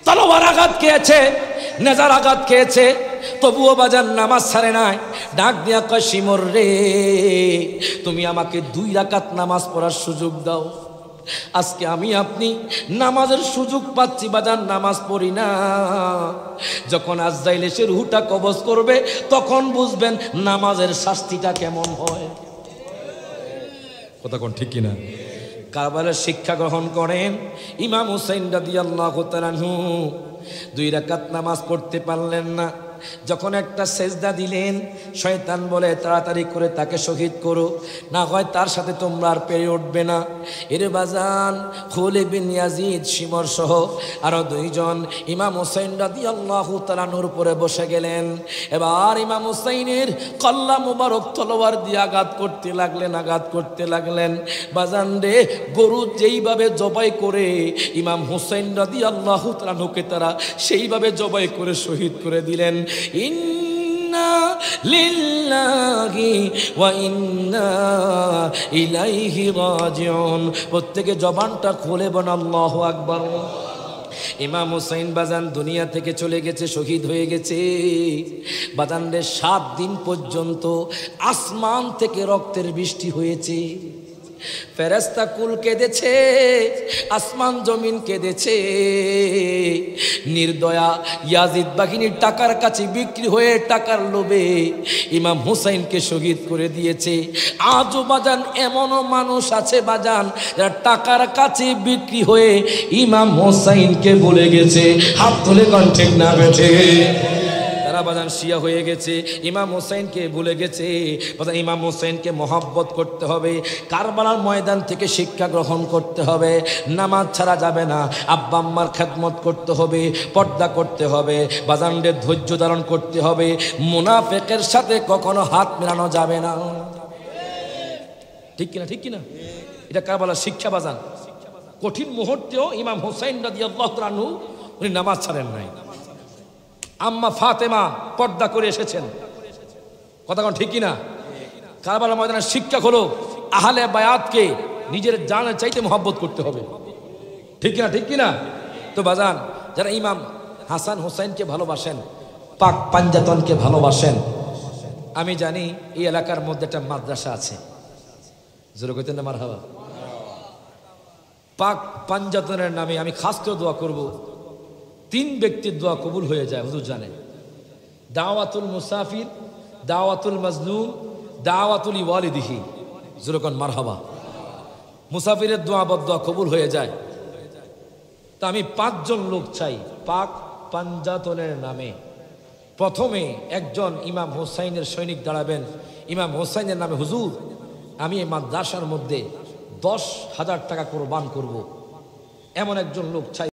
তলোয়ার আঘাত খেয়েছে, নেজার আঘাত খেয়েছে, তবুও বাজান নামাজ ছাড়ে নাই। ডাক দিয়া কয়, শিমর রে, তুমি আমাকে 2 রাকাত নামাজ পড়ার সুযোগ দাও। আজকে আমি আপনি নামাজের সুযোগ পাচ্ছি বাজান, নামাজ পড়ি না। যখন আজরাইল এসে রূহটা কবজ করবে, তখন বুঝবেন নামাজের শাস্তিটা কেমন হয়। কথা কোন ঠিক কিনা? কারবালার শিক্ষা গ্রহণ করেন ইমাম হুসাইন রাদিয়াল্লাহু তাআলা আনহু। 2 রাকাত নামাজ পড়তে পারলেন না। যখন একটা সেজদা দিলেন, শয়তান বলে তাড়াতাড়ি করে তাকে শহীদ করো, না হয় তার সাথে তোমরা আর পেরে উঠবে না। এর বাজান খালিদ বিন ইয়াজিদ শিমর সহ আরো 2 জন ইমাম হুসাইন রাদিয়াল্লাহু তাআলা নূর উপরে বসে গেলেন। এবার ইমাম হুসাইনের কল্লা মুবারক তলোয়ার দিয়ে আঘাত করতে লাগলেন, আঘাত করতে লাগলেন। বাজান রে, গরু যেইভাবে জবাই করে ইমাম হুসাইন রাদিয়াল্লাহু তাআলা নুকে তারা সেইভাবে জবাই করে শহীদ করে দিলেন। ইন্না লিল্লাহি ওয়া ইন্না ইলাইহি রাজিউন। প্রত্যেকে জবানটা খুলে বলেন আল্লাহু আকবার। ইমাম হুসাইন বাজান দুনিয়া থেকে চলে গেছে, শহীদ হয়ে গেছে। বাজানরে 7 দিন পর্যন্ত আসমান থেকে রক্তের বৃষ্টি হয়েছে। ফেরেশতা কুল কেঁদেছে, আসমান জমিন কেঁদেছে। নির্দয়া ইয়াজিদ বাহিনীর টাকার কাছে বিক্রি হয়ে টাকার লোভে ইমাম হুসাইনকে শহীদ করে দিয়েছে। আজও বাজান এমনও মানুষ আছে বাজান, যারা টাকার কাছে বিক্রি হয়ে ইমাম হুসাইনকে ভুলে গেছে। হাত তুলে কোন ঠিক না বেঠে? বাজান শিয়া হয়ে গেছে, ইমাম হোসেনকে ভুলে গেছে। বাজান ইমাম হোসেনকে মহব্বত করতে হবে, কারবালার ময়দান থেকে শিক্ষা গ্রহণ করতে হবে। নামাজ ছাড়া যাবে না, আব্বা আম্মার খেদমত করতে হবে, পর্দা করতে হবে, বাজানদের ধৈর্য ধারণ করতে হবে। মুনাফিকের সাথে কখনো হাত মেলানো যাবে না। ঠিক কিনা? ঠিক কিনা? এটা কারবালার শিক্ষা বাজান। কঠিন মুহূর্তেও ইমাম হোসেন রাদিয়াল্লাহু তাআলা আনহু উনি নামাজ ছাড়েন নাই। আম্মা ফাতেমা পর্দা করে এসেছেন। কথা কোন ঠিক কিনা? কারবালার ময়দানের শিক্ষা হলো আহলে বায়াতকে নিজের জানের চাইতে মহব্বত করতে হবে। ঠিক কিনা? ঠিক কিনা? তো বাজান, যারা ইমাম হাসান হোসেনকে ভালোবাসেন, পাক পাঞ্জাতনকে ভালোবাসেন, আমি জানি এই এলাকার মধ্যে একটা মাদ্রাসা আছে, জোরে কইতেন না মারহাবা। পাক পাঞ্জাতনের নামে আমি খাস করে দোয়া করব, 3 ব্যক্তির দোয়া কবুল হয়ে যায়, হুজুর জানেন। দাওয়াতুল মুসাফির, দাওয়াতুল মাজলুম, দাওয়াতুল ওয়ালিদিহি। যেরকম মারহাবা। মুসাফিরের দোয়া বদদোয়া কবুল হয়ে যায়। তা আমি 5 জন লোক চাই পাক পাঞ্জাতনের নামে। প্রথমে একজন ইমাম হোসাইনের সৈনিক দাঁড়াবেন। ইমাম হোসাইনের নামে, হুজুর আমি এই মাদ্রাসার মধ্যে 10,000 টাকা কোরবান করব, এমন একজন লোক চাই।